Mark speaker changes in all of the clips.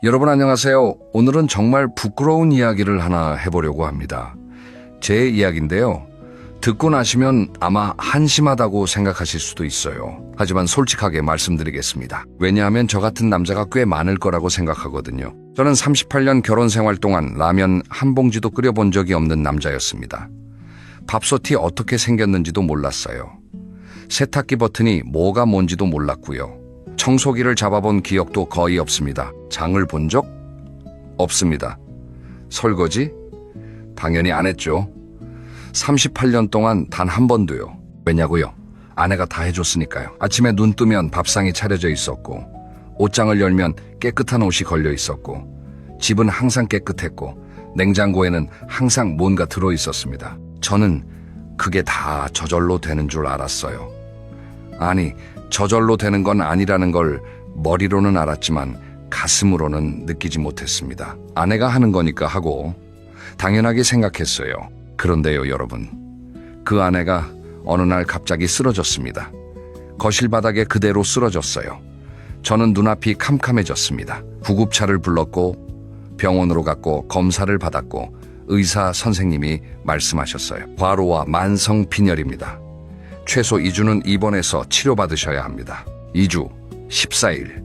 Speaker 1: 여러분 안녕하세요. 오늘은 정말 부끄러운 이야기를 하나 해보려고 합니다. 제 이야기인데요. 듣고 나시면 아마 한심하다고 생각하실 수도 있어요. 하지만 솔직하게 말씀드리겠습니다. 왜냐하면 저 같은 남자가 꽤 많을 거라고 생각하거든요. 저는 38년 결혼 생활 동안 라면 한 봉지도 끓여본 적이 없는 남자였습니다. 밥솥이 어떻게 생겼는지도 몰랐어요. 세탁기 버튼이 뭐가 뭔지도 몰랐고요. 청소기를 잡아본 기억도 거의 없습니다. 장을 본 적? 없습니다. 설거지? 당연히 안 했죠. 38년 동안 단 한 번도요. 왜냐고요? 아내가 다 해줬으니까요. 아침에 눈 뜨면 밥상이 차려져 있었고, 옷장을 열면 깨끗한 옷이 걸려 있었고, 집은 항상 깨끗했고, 냉장고에는 항상 뭔가 들어 있었습니다. 저는 그게 다 저절로 되는 줄 알았어요. 아니, 저절로 되는 건 아니라는 걸 머리로는 알았지만 가슴으로는 느끼지 못했습니다. 아내가 하는 거니까 하고 당연하게 생각했어요. 그런데요, 여러분. 그 아내가 어느 날 갑자기 쓰러졌습니다. 거실 바닥에 그대로 쓰러졌어요. 저는 눈앞이 캄캄해졌습니다. 구급차를 불렀고 병원으로 갔고 검사를 받았고 의사 선생님이 말씀하셨어요. 과로와 만성 빈혈입니다. 최소 2주는 입원해서 치료받으셔야 합니다. 2주, 14일.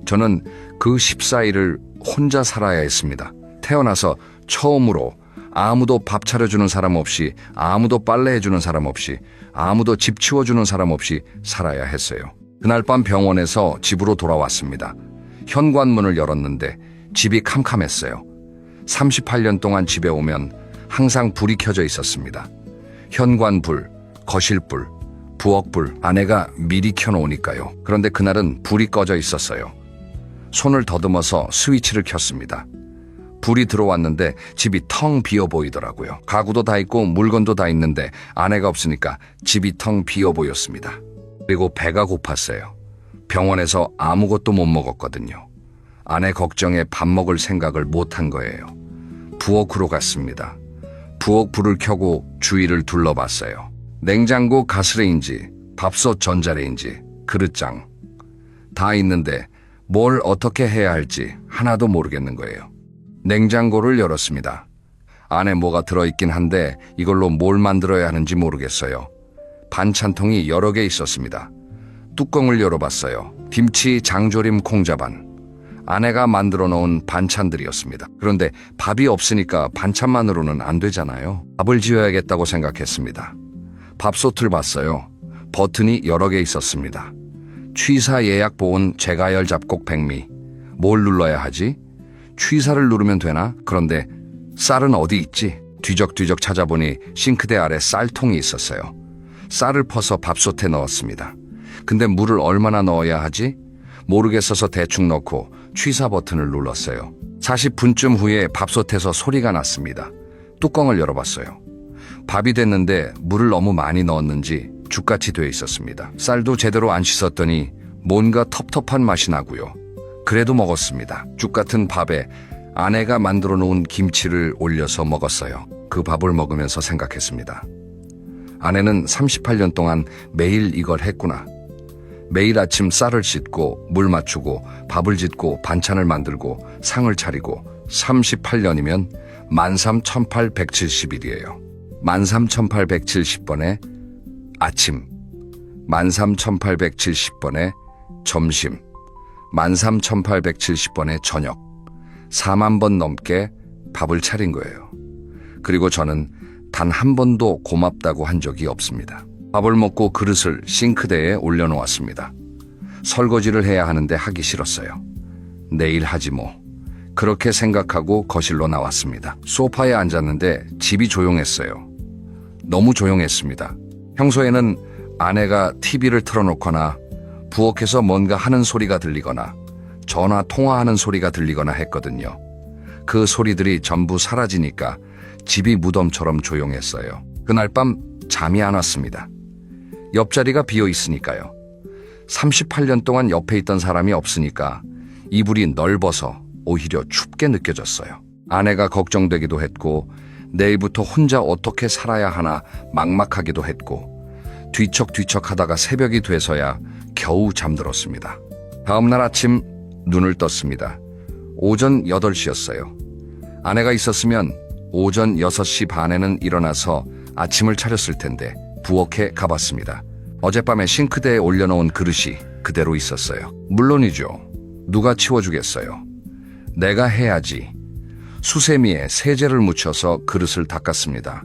Speaker 1: 저는 그 14일을 혼자 살아야 했습니다. 태어나서 처음으로 아무도 밥 차려주는 사람 없이, 아무도 빨래해주는 사람 없이, 아무도 집 치워주는 사람 없이 살아야 했어요. 그날 밤 병원에서 집으로 돌아왔습니다. 현관문을 열었는데 집이 캄캄했어요. 38년 동안 집에 오면 항상 불이 켜져 있었습니다. 현관불, 거실불, 부엌불, 아내가 미리 켜놓으니까요. 그런데 그날은 불이 꺼져 있었어요. 손을 더듬어서 스위치를 켰습니다. 불이 들어왔는데 집이 텅 비어 보이더라고요. 가구도 다 있고 물건도 다 있는데 아내가 없으니까 집이 텅 비어 보였습니다. 그리고 배가 고팠어요. 병원에서 아무것도 못 먹었거든요. 아내 걱정에 밥 먹을 생각을 못한 거예요. 부엌으로 갔습니다. 부엌 불을 켜고 주위를 둘러봤어요. 냉장고, 가스레인지, 밥솥, 전자레인지, 그릇장 다 있는데 뭘 어떻게 해야 할지 하나도 모르겠는 거예요. 냉장고를 열었습니다. 안에 뭐가 들어있긴 한데 이걸로 뭘 만들어야 하는지 모르겠어요. 반찬통이 여러 개 있었습니다. 뚜껑을 열어봤어요. 김치, 장조림, 콩자반. 아내가 만들어 놓은 반찬들이었습니다. 그런데 밥이 없으니까 반찬만으로는 안 되잖아요. 밥을 지어야겠다고 생각했습니다. 밥솥을 봤어요. 버튼이 여러 개 있었습니다. 취사 예약 보온 제가열 잡곡 백미. 뭘 눌러야 하지? 취사를 누르면 되나? 그런데 쌀은 어디 있지? 뒤적뒤적 찾아보니 싱크대 아래 쌀통이 있었어요. 쌀을 퍼서 밥솥에 넣었습니다. 근데 물을 얼마나 넣어야 하지? 모르겠어서 대충 넣고 취사 버튼을 눌렀어요. 40분쯤 후에 밥솥에서 소리가 났습니다. 뚜껑을 열어봤어요. 밥이 됐는데 물을 너무 많이 넣었는지 죽같이 돼 있었습니다. 쌀도 제대로 안 씻었더니 뭔가 텁텁한 맛이 나고요. 그래도 먹었습니다. 죽 같은 밥에 아내가 만들어 놓은 김치를 올려서 먹었어요. 그 밥을 먹으면서 생각했습니다. 아내는 38년 동안 매일 이걸 했구나. 매일 아침 쌀을 씻고 물 맞추고 밥을 짓고 반찬을 만들고 상을 차리고 38년이면 13,870일이에요. 13,870번의 아침, 13,870번의 점심, 13,870번의 저녁, 4만 번 넘게 밥을 차린 거예요. 그리고 저는 단 한 번도 고맙다고 한 적이 없습니다. 밥을 먹고 그릇을 싱크대에 올려놓았습니다. 설거지를 해야 하는데 하기 싫었어요. 내일 하지 뭐. 그렇게 생각하고 거실로 나왔습니다. 소파에 앉았는데 집이 조용했어요. 너무 조용했습니다. 평소에는 아내가 TV를 틀어놓거나 부엌에서 뭔가 하는 소리가 들리거나 전화 통화하는 소리가 들리거나 했거든요. 그 소리들이 전부 사라지니까 집이 무덤처럼 조용했어요. 그날 밤 잠이 안 왔습니다. 옆자리가 비어 있으니까요. 38년 동안 옆에 있던 사람이 없으니까 이불이 넓어서 오히려 춥게 느껴졌어요. 아내가 걱정되기도 했고 내일부터 혼자 어떻게 살아야 하나 막막하기도 했고 뒤척뒤척 하다가 새벽이 돼서야 겨우 잠들었습니다. 다음날 아침 눈을 떴습니다. 오전 8시였어요. 아내가 있었으면 오전 6시 반에는 일어나서 아침을 차렸을 텐데 부엌에 가봤습니다. 어젯밤에 싱크대에 올려놓은 그릇이 그대로 있었어요. 물론이죠. 누가 치워주겠어요. 내가 해야지. 수세미에 세제를 묻혀서 그릇을 닦았습니다.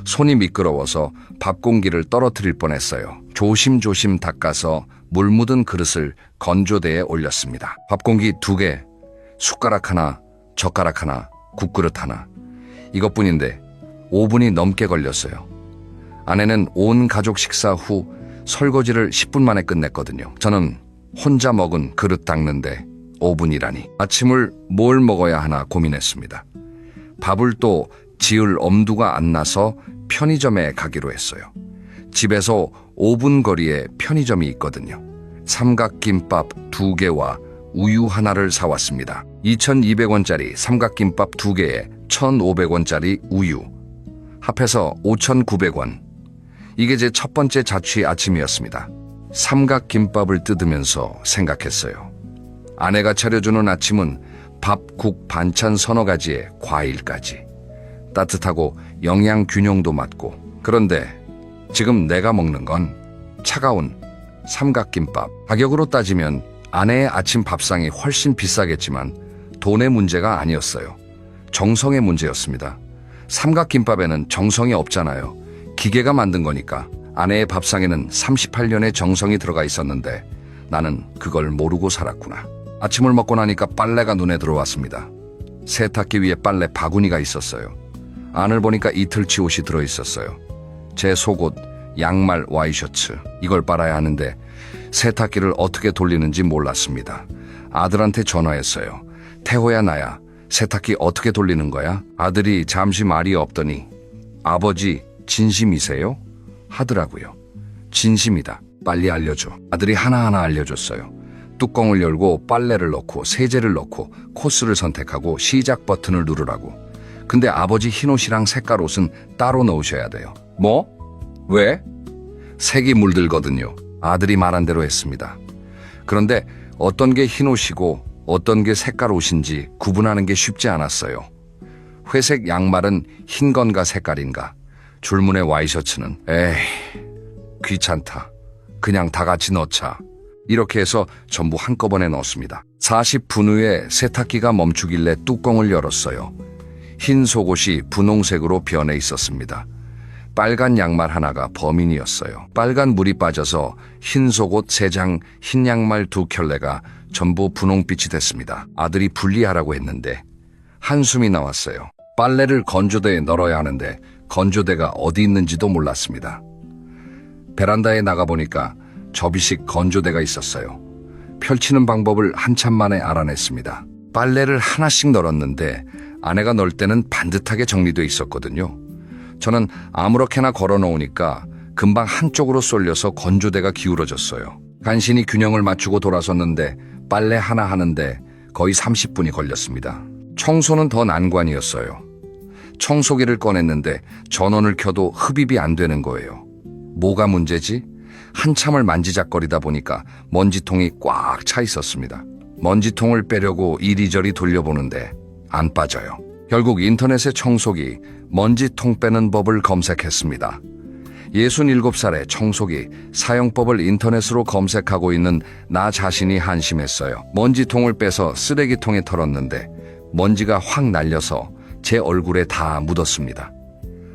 Speaker 1: 손이 미끄러워서 밥 공기를 떨어뜨릴 뻔했어요. 조심조심 닦아서 물 묻은 그릇을 건조대에 올렸습니다. 밥 공기 2개, 숟가락 하나, 젓가락 하나, 국그릇 하나. 이것뿐인데 5분이 넘게 걸렸어요. 아내는 온 가족 식사 후 설거지를 10분 만에 끝냈거든요. 저는 혼자 먹은 그릇 닦는데 5분이라니. 아침을 뭘 먹어야 하나 고민했습니다. 밥을 또 지을 엄두가 안 나서 편의점에 가기로 했어요. 집에서 5분 거리에 편의점이 있거든요. 삼각김밥 2개와 우유 하나를 사왔습니다. 2,200원짜리 삼각김밥 2개에 1,500원짜리 우유. 합해서 5,900원. 이게 제 첫 번째 자취 아침이었습니다. 삼각김밥을 뜯으면서 생각했어요. 아내가 차려주는 아침은 밥, 국, 반찬 서너 가지에 과일까지. 따뜻하고 영양 균형도 맞고. 그런데 지금 내가 먹는 건 차가운 삼각김밥. 가격으로 따지면 아내의 아침 밥상이 훨씬 비싸겠지만 돈의 문제가 아니었어요. 정성의 문제였습니다. 삼각김밥에는 정성이 없잖아요. 기계가 만든 거니까. 아내의 밥상에는 38년의 정성이 들어가 있었는데 나는 그걸 모르고 살았구나. 아침을 먹고 나니까 빨래가 눈에 들어왔습니다. 세탁기 위에 빨래 바구니가 있었어요. 안을 보니까 이틀치 옷이 들어있었어요. 제 속옷, 양말, 와이셔츠. 이걸 빨아야 하는데 세탁기를 어떻게 돌리는지 몰랐습니다. 아들한테 전화했어요. 태호야, 나야. 세탁기 어떻게 돌리는 거야? 아들이 잠시 말이 없더니 아버지 진심이세요? 하더라고요. 진심이다. 빨리 알려줘. 아들이 하나하나 알려줬어요. 뚜껑을 열고 빨래를 넣고 세제를 넣고 코스를 선택하고 시작 버튼을 누르라고. 근데 아버지 흰옷이랑 색깔옷은 따로 넣으셔야 돼요. 뭐? 왜? 색이 물들거든요. 아들이 말한 대로 했습니다. 그런데 어떤 게 흰옷이고 어떤 게 색깔옷인지 구분하는 게 쉽지 않았어요. 회색 양말은 흰 건가 색깔인가? 줄무늬 와이셔츠는 에이, 귀찮다. 그냥 다 같이 넣자. 이렇게 해서 전부 한꺼번에 넣었습니다. 40분 후에 세탁기가 멈추길래 뚜껑을 열었어요. 흰 속옷이 분홍색으로 변해 있었습니다. 빨간 양말 하나가 범인이었어요. 빨간 물이 빠져서 흰 속옷 3장, 흰 양말 2켤레가 전부 분홍빛이 됐습니다. 아들이 분리하라고 했는데 한숨이 나왔어요. 빨래를 건조대에 널어야 하는데 건조대가 어디 있는지도 몰랐습니다. 베란다에 나가보니까 접이식 건조대가 있었어요. 펼치는 방법을 한참 만에 알아냈습니다. 빨래를 하나씩 널었는데 아내가 널 때는 반듯하게 정리돼 있었거든요. 저는 아무렇게나 걸어놓으니까 금방 한쪽으로 쏠려서 건조대가 기울어졌어요. 간신히 균형을 맞추고 돌아섰는데 빨래 하나 하는데 거의 30분이 걸렸습니다. 청소는 더 난관이었어요. 청소기를 꺼냈는데 전원을 켜도 흡입이 안 되는 거예요. 뭐가 문제지? 한참을 만지작거리다 보니까 먼지통이 꽉 차 있었습니다. 먼지통을 빼려고 이리저리 돌려보는데 안 빠져요. 결국 인터넷에 청소기, 먼지통 빼는 법을 검색했습니다. 67살의 청소기 사용법을 인터넷으로 검색하고 있는 나 자신이 한심했어요. 먼지통을 빼서 쓰레기통에 털었는데 먼지가 확 날려서 제 얼굴에 다 묻었습니다.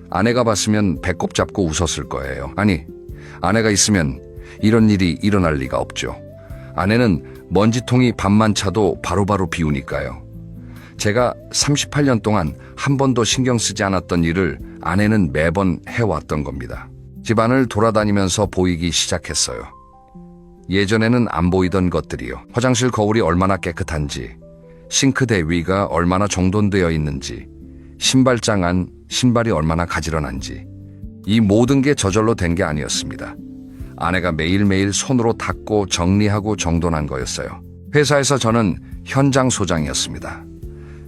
Speaker 1: 아내가 봤으면 배꼽 잡고 웃었을 거예요. 아니, 아내가 있으면 이런 일이 일어날 리가 없죠. 아내는 먼지통이 반만 차도 바로바로 비우니까요. 제가 38년 동안 한 번도 신경 쓰지 않았던 일을 아내는 매번 해왔던 겁니다. 집안을 돌아다니면서 보이기 시작했어요. 예전에는 안 보이던 것들이요. 화장실 거울이 얼마나 깨끗한지, 싱크대 위가 얼마나 정돈되어 있는지, 신발장 안 신발이 얼마나 가지런한지, 이 모든 게 저절로 된 게 아니었습니다. 아내가 매일매일 손으로 닦고 정리하고 정돈한 거였어요. 회사에서 저는 현장 소장이었습니다.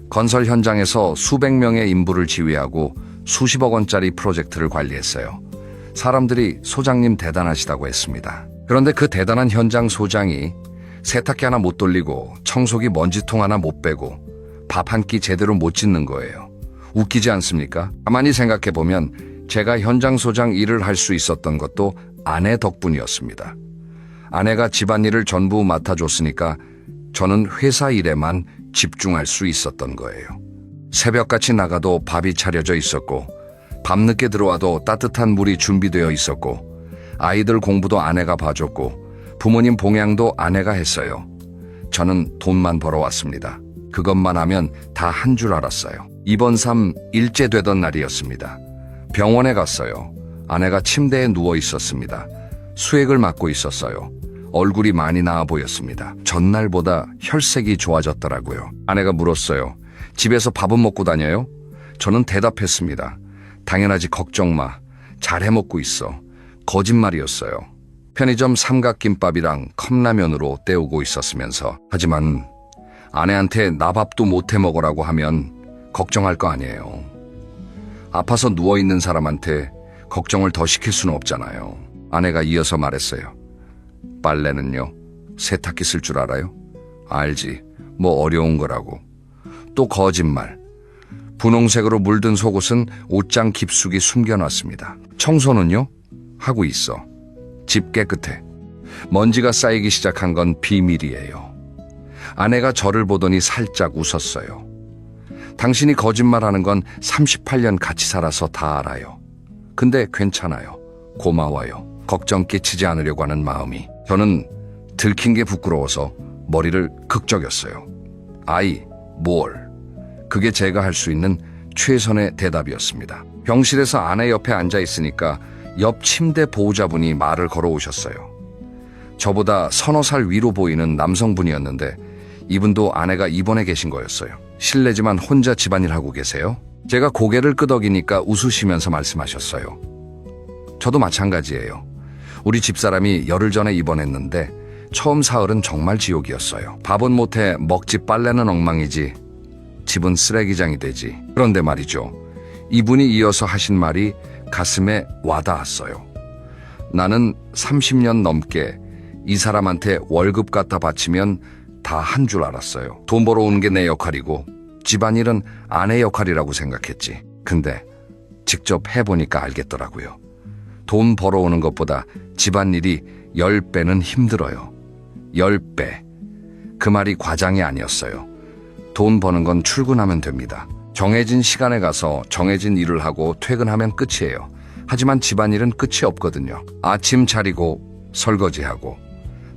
Speaker 1: 건설 현장에서 수백 명의 인부를 지휘하고 수십억 원짜리 프로젝트를 관리했어요. 사람들이 소장님 대단하시다고 했습니다. 그런데 그 대단한 현장 소장이 세탁기 하나 못 돌리고 청소기 먼지통 하나 못 빼고 밥 한 끼 제대로 못 짓는 거예요. 웃기지 않습니까? 가만히 생각해보면 제가 현장 소장 일을 할 수 있었던 것도 아내 덕분이었습니다. 아내가 집안일을 전부 맡아줬으니까 저는 회사 일에만 집중할 수 있었던 거예요. 새벽같이 나가도 밥이 차려져 있었고, 밤늦게 들어와도 따뜻한 물이 준비되어 있었고, 아이들 공부도 아내가 봐줬고, 부모님 봉양도 아내가 했어요. 저는 돈만 벌어왔습니다. 그것만 하면 다 한 줄 알았어요. 이번 삶 일제 되던 날이었습니다. 병원에 갔어요. 아내가 침대에 누워 있었습니다. 수액을 맞고 있었어요. 얼굴이 많이 나아 보였습니다. 전날보다 혈색이 좋아졌더라고요. 아내가 물었어요. 집에서 밥은 먹고 다녀요? 저는 대답했습니다. 당연하지, 걱정 마. 잘 해먹고 있어. 거짓말이었어요. 편의점 삼각김밥이랑 컵라면으로 때우고 있었으면서. 하지만 아내한테 나 밥도 못 해먹으라고 하면 걱정할 거 아니에요. 아파서 누워있는 사람한테 걱정을 더 시킬 수는 없잖아요. 아내가 이어서 말했어요. 빨래는요? 세탁기 쓸 줄 알아요? 알지. 뭐 어려운 거라고. 또 거짓말. 분홍색으로 물든 속옷은 옷장 깊숙이 숨겨놨습니다. 청소는요? 하고 있어. 집 깨끗해. 먼지가 쌓이기 시작한 건 비밀이에요. 아내가 저를 보더니 살짝 웃었어요. 당신이 거짓말하는 건 38년 같이 살아서 다 알아요. 근데 괜찮아요. 고마워요. 걱정 끼치지 않으려고 하는 마음이. 저는 들킨 게 부끄러워서 머리를 극적였어요. 아이, 뭘? 그게 제가 할 수 있는 최선의 대답이었습니다. 병실에서 아내 옆에 앉아 있으니까 옆 침대 보호자분이 말을 걸어오셨어요. 저보다 서너 살 위로 보이는 남성분이었는데 이분도 아내가 입원해 계신 거였어요. 실례지만 혼자 집안일 하고 계세요? 제가 고개를 끄덕이니까 웃으시면서 말씀하셨어요. 저도 마찬가지예요. 우리 집사람이 열흘 전에 입원했는데 처음 사흘은 정말 지옥이었어요. 밥은 못해 먹지, 빨래는 엉망이지, 집은 쓰레기장이 되지. 그런데 말이죠. 이분이 이어서 하신 말이 가슴에 와닿았어요. 나는 30년 넘게 이 사람한테 월급 갖다 바치면 다 한 줄 알았어요. 돈 벌어오는 게 내 역할이고 집안일은 아내 역할이라고 생각했지. 근데 직접 해보니까 알겠더라고요. 돈 벌어오는 것보다 집안일이 10배는 힘들어요. 10배. 그 말이 과장이 아니었어요. 돈 버는 건 출근하면 됩니다. 정해진 시간에 가서 정해진 일을 하고 퇴근하면 끝이에요. 하지만 집안일은 끝이 없거든요. 아침 차리고 설거지하고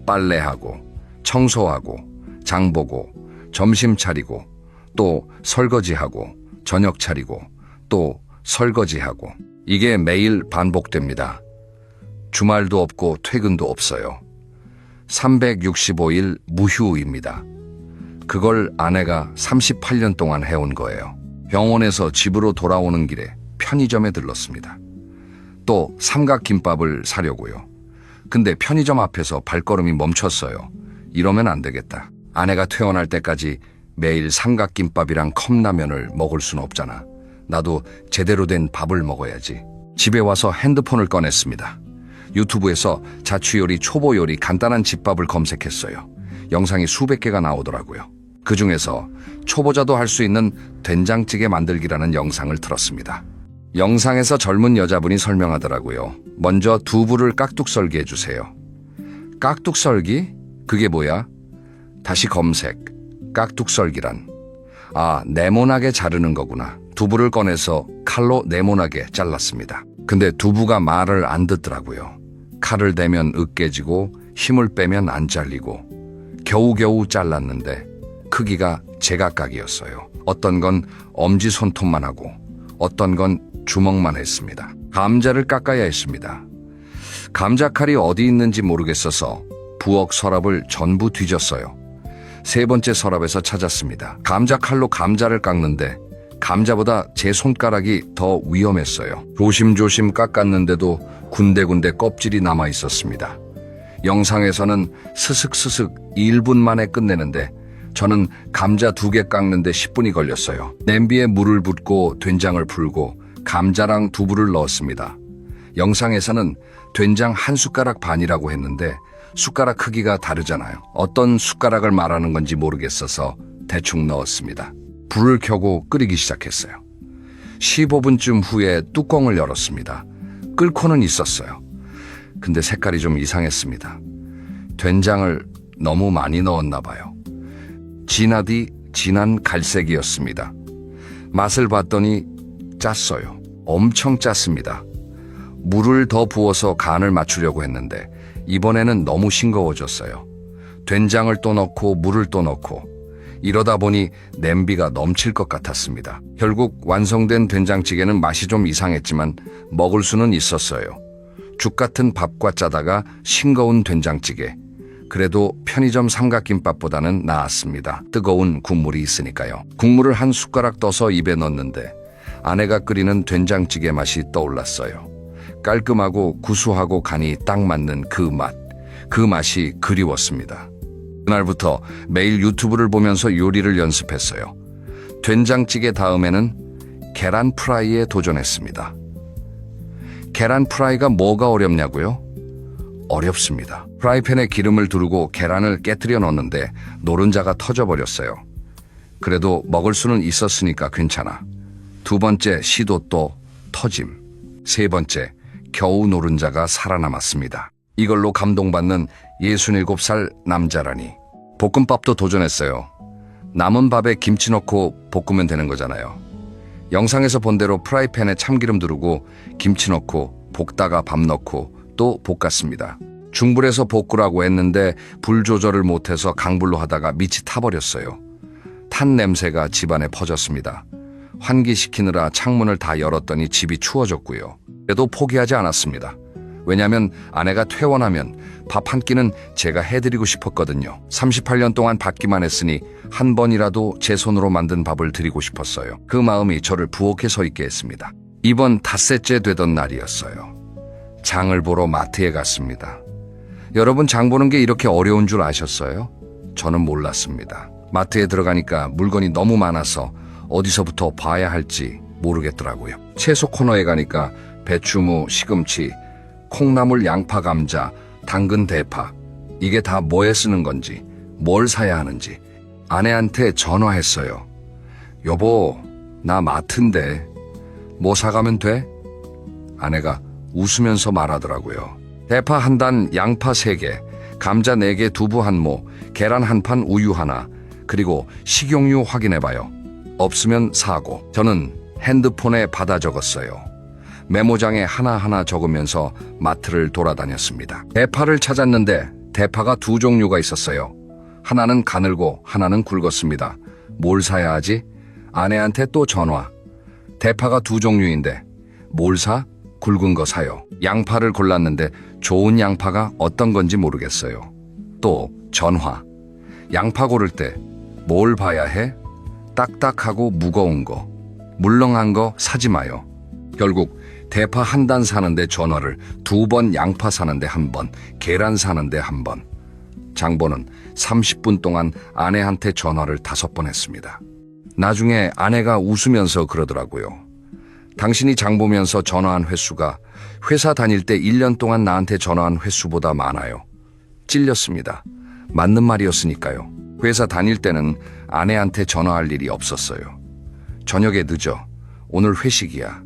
Speaker 1: 빨래하고 청소하고 장보고 점심 차리고 또 설거지하고 저녁 차리고 또 설거지하고. 이게 매일 반복됩니다. 주말도 없고 퇴근도 없어요. 365일 무휴입니다. 그걸 아내가 38년 동안 해온 거예요. 병원에서 집으로 돌아오는 길에 편의점에 들렀습니다. 또 삼각김밥을 사려고요. 근데 편의점 앞에서 발걸음이 멈췄어요. 이러면 안 되겠다. 아내가 퇴원할 때까지 매일 삼각김밥이랑 컵라면을 먹을 순 없잖아. 나도 제대로 된 밥을 먹어야지. 집에 와서 핸드폰을 꺼냈습니다. 유튜브에서 자취요리, 초보요리, 간단한 집밥을 검색했어요. 영상이 수백 개가 나오더라고요. 그 중에서 초보자도 할 수 있는 된장찌개 만들기라는 영상을 틀었습니다. 영상에서 젊은 여자분이 설명하더라고요. 먼저 두부를 깍둑썰기 해주세요. 깍둑썰기? 그게 뭐야? 다시 검색. 깍둑썰기란. 아, 네모나게 자르는 거구나. 두부를 꺼내서 칼로 네모나게 잘랐습니다. 근데 두부가 말을 안 듣더라고요. 칼을 대면 으깨지고 힘을 빼면 안 잘리고 겨우겨우 잘랐는데 크기가 제각각이었어요. 어떤 건 엄지손톱만 하고 어떤 건 주먹만 했습니다. 감자를 깎아야 했습니다. 감자칼이 어디 있는지 모르겠어서 부엌 서랍을 전부 뒤졌어요. 세 번째 서랍에서 찾았습니다. 감자칼로 감자를 깎는데 감자보다 제 손가락이 더 위험했어요. 조심조심 깎았는데도 군데군데 껍질이 남아 있었습니다. 영상에서는 스슥스슥 1분 만에 끝내는데 저는 감자 2개 깎는데 10분이 걸렸어요. 냄비에 물을 붓고 된장을 풀고 감자랑 두부를 넣었습니다. 영상에서는 된장 1숟가락 반이라고 했는데 숟가락 크기가 다르잖아요. 어떤 숟가락을 말하는 건지 모르겠어서 대충 넣었습니다. 불을 켜고 끓이기 시작했어요. 15분쯤 후에 뚜껑을 열었습니다. 끓고는 있었어요. 근데 색깔이 좀 이상했습니다. 된장을 너무 많이 넣었나 봐요. 진하디 진한 갈색이었습니다. 맛을 봤더니 짰어요. 엄청 짰습니다. 물을 더 부어서 간을 맞추려고 했는데 이번에는 너무 싱거워졌어요. 된장을 또 넣고 물을 또 넣고 이러다 보니 냄비가 넘칠 것 같았습니다. 결국 완성된 된장찌개는 맛이 좀 이상했지만 먹을 수는 있었어요. 죽 같은 밥과 짜다가 싱거운 된장찌개. 그래도 편의점 삼각김밥보다는 나았습니다. 뜨거운 국물이 있으니까요. 국물을 한 숟가락 떠서 입에 넣었는데 아내가 끓이는 된장찌개 맛이 떠올랐어요. 깔끔하고 구수하고 간이 딱 맞는 그 맛. 그 맛이 그리웠습니다. 그날부터 매일 유튜브를 보면서 요리를 연습했어요. 된장찌개 다음에는 계란 프라이에 도전했습니다. 계란 프라이가 뭐가 어렵냐고요? 어렵습니다. 프라이팬에 기름을 두르고 계란을 깨뜨려 넣었는데 노른자가 터져버렸어요. 그래도 먹을 수는 있었으니까 괜찮아. 두 번째 시도 또 터짐. 세 번째 겨우 노른자가 살아남았습니다. 이걸로 감동받는 67살 남자라니. 볶음밥도 도전했어요. 남은 밥에 김치 넣고 볶으면 되는 거잖아요. 영상에서 본 대로 프라이팬에 참기름 두르고 김치 넣고 볶다가 밥 넣고 또 볶았습니다. 중불에서 볶으라고 했는데 불 조절을 못해서 강불로 하다가 밑이 타버렸어요. 탄 냄새가 집안에 퍼졌습니다. 환기시키느라 창문을 다 열었더니 집이 추워졌고요. 그래도 포기하지 않았습니다. 왜냐면 아내가 퇴원하면 밥 한 끼는 제가 해드리고 싶었거든요. 38년 동안 받기만 했으니 한 번이라도 제 손으로 만든 밥을 드리고 싶었어요. 그 마음이 저를 부엌에 서 있게 했습니다. 이번 닷새째 되던 날이었어요. 장을 보러 마트에 갔습니다. 여러분, 장 보는 게 이렇게 어려운 줄 아셨어요? 저는 몰랐습니다. 마트에 들어가니까 물건이 너무 많아서 어디서부터 봐야 할지 모르겠더라고요. 채소 코너에 가니까 배추무, 시금치, 콩나물, 양파, 감자, 당근, 대파, 이게 다 뭐에 쓰는 건지, 뭘 사야 하는지 아내한테 전화했어요. 여보, 나 마트인데 뭐 사가면 돼? 아내가 웃으면서 말하더라고요. 대파 한 단, 양파 3개, 감자 4개, 두부 한 모, 계란 한 판, 우유 하나, 그리고 식용유 확인해봐요. 없으면 사고. 저는 핸드폰에 받아 적었어요. 메모장에 하나하나 적으면서 마트를 돌아다녔습니다. 대파를 찾았는데 대파가 2종류가 있었어요. 하나는 가늘고 하나는 굵었습니다. 뭘 사야 하지? 아내한테 또 전화. 대파가 2종류인데 뭘 사? 굵은 거 사요. 양파를 골랐는데 좋은 양파가 어떤 건지 모르겠어요. 또 전화. 양파 고를 때 뭘 봐야 해? 딱딱하고 무거운 거, 물렁한 거 사지 마요. 결국 대파 한 단 사는데 전화를 2번, 양파 사는데 1번, 계란 사는데 1번. 장보는 30분 동안 아내한테 전화를 5번 했습니다. 나중에 아내가 웃으면서 그러더라고요. 당신이 장 보면서 전화한 횟수가 회사 다닐 때 1년 동안 나한테 전화한 횟수보다 많아요. 찔렸습니다. 맞는 말이었으니까요. 회사 다닐 때는 아내한테 전화할 일이 없었어요. 저녁에 늦어. 오늘 회식이야.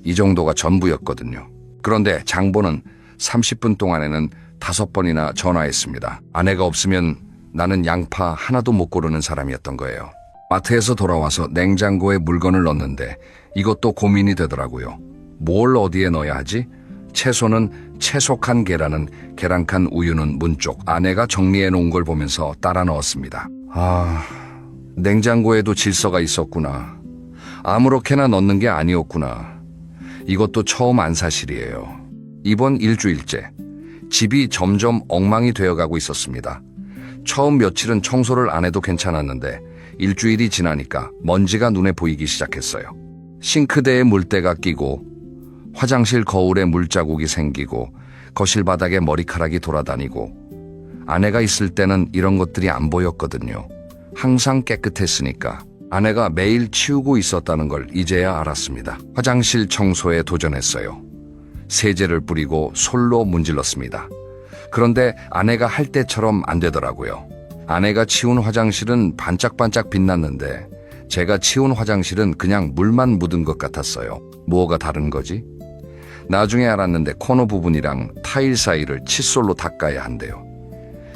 Speaker 1: 이 정도가 전부였거든요. 그런데 장보는 30분 동안에는 5번이나 전화했습니다. 아내가 없으면 나는 양파 하나도 못 고르는 사람이었던 거예요. 마트에서 돌아와서 냉장고에 물건을 넣는데 이것도 고민이 되더라고요. 뭘 어디에 넣어야 하지? 채소는 채소칸, 계란은 계란칸, 우유는 문 쪽. 아내가 정리해 놓은 걸 보면서 따라 넣었습니다. 냉장고에도 질서가 있었구나. 아무렇게나 넣는 게 아니었구나. 이것도 처음 안 사실이에요. 이번 일주일째 집이 점점 엉망이 되어가고 있었습니다. 처음 며칠은 청소를 안 해도 괜찮았는데 일주일이 지나니까 먼지가 눈에 보이기 시작했어요. 싱크대에 물때가 끼고 화장실 거울에 물자국이 생기고 거실 바닥에 머리카락이 돌아다니고. 아내가 있을 때는 이런 것들이 안 보였거든요. 항상 깨끗했으니까. 아내가 매일 치우고 있었다는 걸 이제야 알았습니다. 화장실 청소에 도전했어요. 세제를 뿌리고 솔로 문질렀습니다. 그런데 아내가 할 때처럼 안 되더라고요. 아내가 치운 화장실은 반짝반짝 빛났는데 제가 치운 화장실은 그냥 물만 묻은 것 같았어요. 뭐가 다른 거지? 나중에 알았는데 코너 부분이랑 타일 사이를 칫솔로 닦아야 한대요.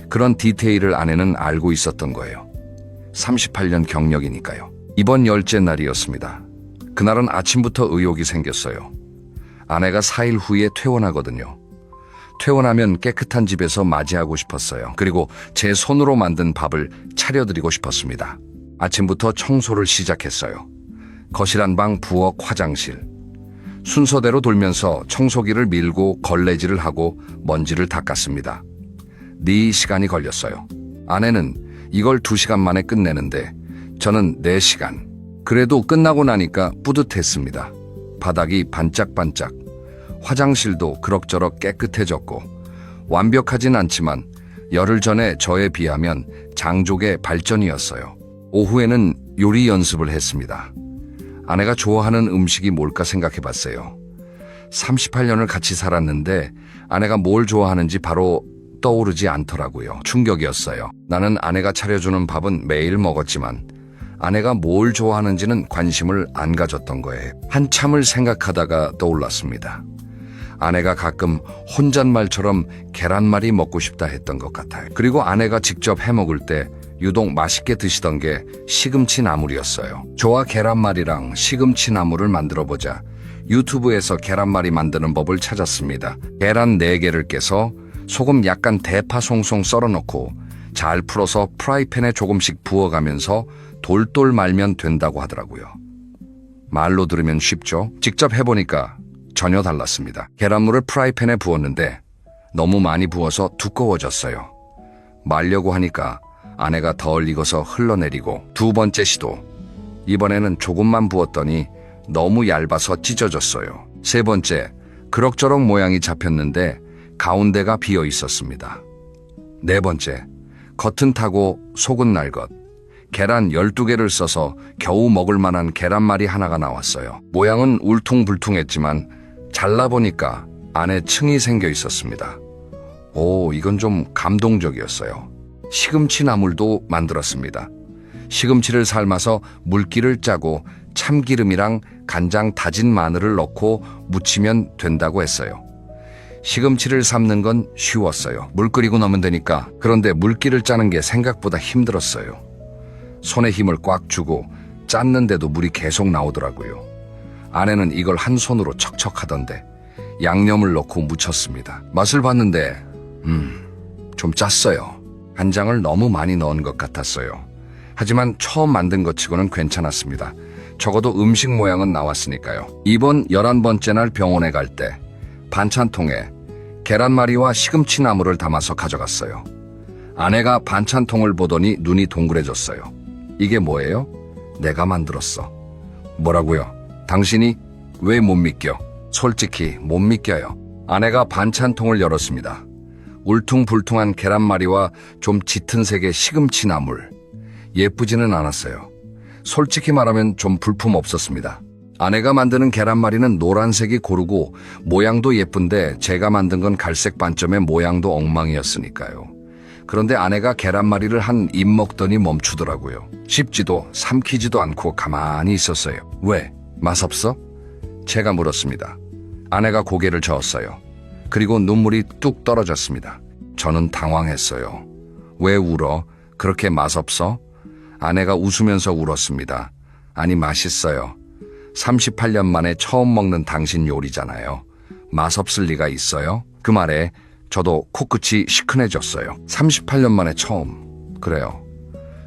Speaker 1: 그런 디테일을 아내는 알고 있었던 거예요. 38년 경력이니까요. 이번 열째 날이었습니다. 그날은 아침부터 의욕이 생겼어요. 아내가 4일 후에 퇴원하거든요. 퇴원하면 깨끗한 집에서 맞이하고 싶었어요. 그리고 제 손으로 만든 밥을 차려드리고 싶었습니다. 아침부터 청소를 시작했어요. 거실 한방, 부엌, 화장실. 순서대로 돌면서 청소기를 밀고 걸레질을 하고 먼지를 닦았습니다. 4시간이 걸렸어요. 아내는 이걸 2시간 만에 끝내는데 저는 4시간. 그래도 끝나고 나니까 뿌듯했습니다. 바닥이 반짝반짝, 화장실도 그럭저럭 깨끗해졌고 완벽하진 않지만 열흘 전에 저에 비하면 장족의 발전이었어요. 오후에는 요리 연습을 했습니다. 아내가 좋아하는 음식이 뭘까 생각해봤어요. 38년을 같이 살았는데 아내가 뭘 좋아하는지 바로 떠오르지 않더라고요. 충격이었어요. 나는 아내가 차려주는 밥은 매일 먹었지만 아내가 뭘 좋아하는지는 관심을 안 가졌던 거예요. 한참을 생각하다가 떠올랐습니다. 아내가 가끔 혼잣말처럼 계란말이 먹고 싶다 했던 것 같아요. 그리고 아내가 직접 해먹을 때 유독 맛있게 드시던 게 시금치 나물이었어요. 저와 계란말이랑 시금치 나물을 만들어보자 유튜브에서 계란말이 만드는 법을 찾았습니다. 계란 4개를 깨서 소금 약간 대파송송 썰어놓고 잘 풀어서 프라이팬에 조금씩 부어가면서 돌돌 말면 된다고 하더라고요. 말로 들으면 쉽죠? 직접 해보니까 전혀 달랐습니다. 계란물을 프라이팬에 부었는데 너무 많이 부어서 두꺼워졌어요. 말려고 하니까 아내가 덜 익어서 흘러내리고 2번째 시도. 이번에는 조금만 부었더니 너무 얇아서 찢어졌어요. 3번째, 그럭저럭 모양이 잡혔는데 가운데가 비어 있었습니다. 4번째, 겉은 타고 속은 날 것. 계란 12개를 써서 겨우 먹을 만한 계란말이 하나가 나왔어요. 모양은 울퉁불퉁했지만 잘라보니까 안에 층이 생겨 있었습니다. 오, 이건 좀 감동적이었어요. 시금치 나물도 만들었습니다. 시금치를 삶아서 물기를 짜고 참기름이랑 간장, 다진 마늘을 넣고 무치면 된다고 했어요. 시금치를 삶는 건 쉬웠어요. 물 끓이고 넣으면 되니까. 그런데 물기를 짜는 게 생각보다 힘들었어요. 손에 힘을 꽉 주고 짰는데도 물이 계속 나오더라고요. 아내는 이걸 한 손으로 척척하던데 양념을 넣고 무쳤습니다. 맛을 봤는데 좀 짰어요. 간장을 너무 많이 넣은 것 같았어요. 하지만 처음 만든 것 치고는 괜찮았습니다. 적어도 음식 모양은 나왔으니까요. 이번 11번째 날 병원에 갈 때 반찬통에 계란말이와 시금치 나물을 담아서 가져갔어요. 아내가 반찬통을 보더니 눈이 동그래졌어요. 이게 뭐예요? 내가 만들었어. 뭐라고요? 당신이 왜 못 믿겨? 솔직히 못 믿겨요. 아내가 반찬통을 열었습니다. 울퉁불퉁한 계란말이와 좀 짙은 색의 시금치 나물. 예쁘지는 않았어요. 솔직히 말하면 좀 불품 없었습니다. 아내가 만드는 계란말이는 노란색이 고르고 모양도 예쁜데 제가 만든 건 갈색 반점의 모양도 엉망이었으니까요. 그런데 아내가 계란말이를 한 입 먹더니 멈추더라고요. 씹지도 삼키지도 않고 가만히 있었어요. 왜? 맛없어? 제가 물었습니다. 아내가 고개를 저었어요. 그리고 눈물이 뚝 떨어졌습니다. 저는 당황했어요. 왜 울어? 그렇게 맛없어? 아내가 웃으면서 울었습니다. 아니, 맛있어요. 38년 만에 처음 먹는 당신 요리잖아요. 맛없을 리가 있어요? 그 말에 저도 코끝이 시큰해졌어요. 38년 만에 처음. 그래요.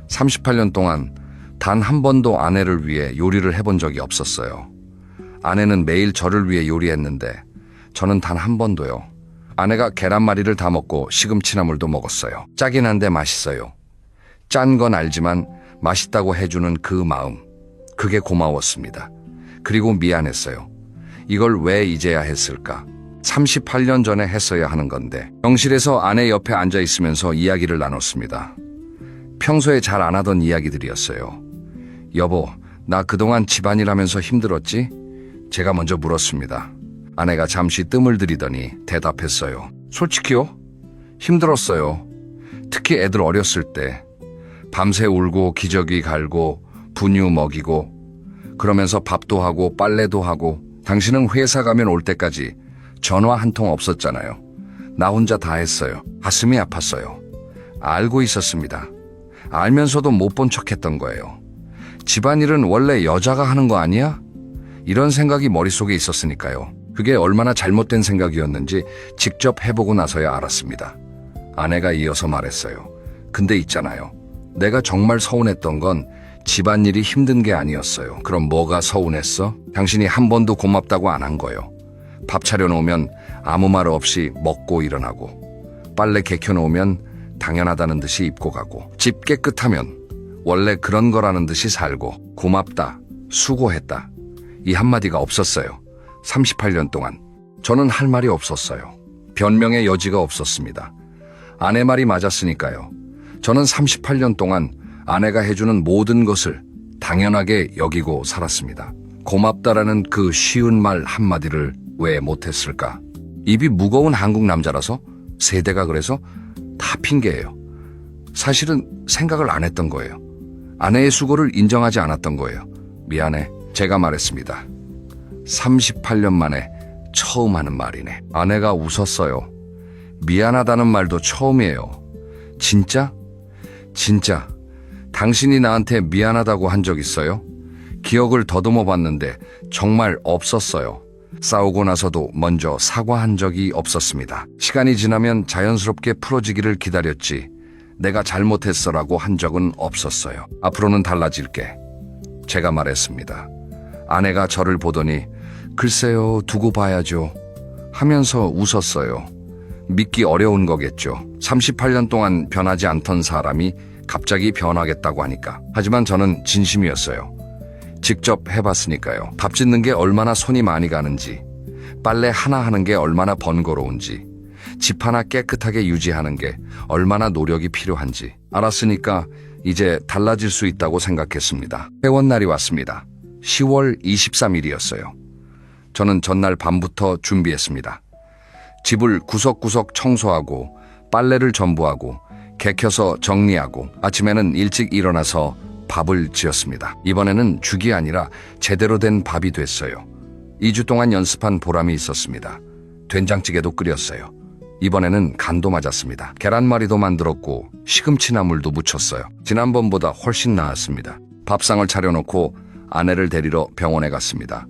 Speaker 1: 38년 동안 단 한 번도 아내를 위해 요리를 해본 적이 없었어요. 아내는 매일 저를 위해 요리했는데 저는 단 한 번도요. 아내가 계란말이를 다 먹고 시금치나물도 먹었어요. 짜긴 한데 맛있어요. 짠 건 알지만 맛있다고 해주는 그 마음. 그게 고마웠습니다. 그리고 미안했어요. 이걸 왜 이제야 했을까? 38년 전에 했어야 하는 건데. 병실에서 아내 옆에 앉아 있으면서 이야기를 나눴습니다. 평소에 잘 안 하던 이야기들이었어요. 여보, 나 그동안 집안일 하면서 힘들었지? 제가 먼저 물었습니다. 아내가 잠시 뜸을 들이더니 대답했어요. 솔직히요? 힘들었어요. 특히 애들 어렸을 때. 밤새 울고 기저귀 갈고 분유 먹이고 그러면서 밥도 하고 빨래도 하고 당신은 회사 가면 올 때까지 전화 한 통 없었잖아요. 나 혼자 다 했어요. 가슴이 아팠어요. 알고 있었습니다. 알면서도 못 본 척했던 거예요. 집안일은 원래 여자가 하는 거 아니야? 이런 생각이 머릿속에 있었으니까요. 그게 얼마나 잘못된 생각이었는지 직접 해보고 나서야 알았습니다. 아내가 이어서 말했어요. 근데 있잖아요. 내가 정말 서운했던 건 집안일이 힘든 게 아니었어요. 그럼 뭐가 서운했어? 당신이 한 번도 고맙다고 안 한 거요. 밥 차려놓으면 아무 말 없이 먹고 일어나고, 빨래 개켜놓으면 당연하다는 듯이 입고 가고, 집 깨끗하면 원래 그런 거라는 듯이 살고, 고맙다, 수고했다, 이 한마디가 없었어요. 38년 동안 저는 할 말이 없었어요. 변명의 여지가 없었습니다. 아내 말이 맞았으니까요. 저는 38년 동안 아내가 해주는 모든 것을 당연하게 여기고 살았습니다. 고맙다라는 그 쉬운 말 한마디를 왜 못했을까? 입이 무거운 한국 남자라서? 세대가 그래서? 다 핑계예요. 사실은 생각을 안 했던 거예요. 아내의 수고를 인정하지 않았던 거예요. 미안해. 제가 말했습니다. 38년 만에 처음 하는 말이네. 아내가 웃었어요. 미안하다는 말도 처음이에요. 진짜? 진짜. 당신이 나한테 미안하다고 한 적 있어요? 기억을 더듬어 봤는데 정말 없었어요. 싸우고 나서도 먼저 사과한 적이 없었습니다. 시간이 지나면 자연스럽게 풀어지기를 기다렸지 내가 잘못했어라고 한 적은 없었어요. 앞으로는 달라질게. 제가 말했습니다. 아내가 저를 보더니 글쎄요, 두고 봐야죠 하면서 웃었어요. 믿기 어려운 거겠죠. 38년 동안 변하지 않던 사람이 갑자기 변하겠다고 하니까. 하지만 저는 진심이었어요. 직접 해봤으니까요. 밥 짓는 게 얼마나 손이 많이 가는지, 빨래 하나 하는 게 얼마나 번거로운지, 집 하나 깨끗하게 유지하는 게 얼마나 노력이 필요한지 알았으니까 이제 달라질 수 있다고 생각했습니다. 회원날이 왔습니다. 10월 23일이었어요. 저는 전날 밤부터 준비했습니다. 집을 구석구석 청소하고 빨래를 전부하고 개켜서 정리하고 아침에는 일찍 일어나서 밥을 지었습니다. 이번에는 죽이 아니라 제대로 된 밥이 됐어요. 2주 동안 연습한 보람이 있었습니다. 된장찌개도 끓였어요. 이번에는 간도 맞았습니다. 계란말이도 만들었고 시금치나물도 무쳤어요. 지난번보다 훨씬 나았습니다. 밥상을 차려놓고 아내를 데리러 병원에 갔습니다.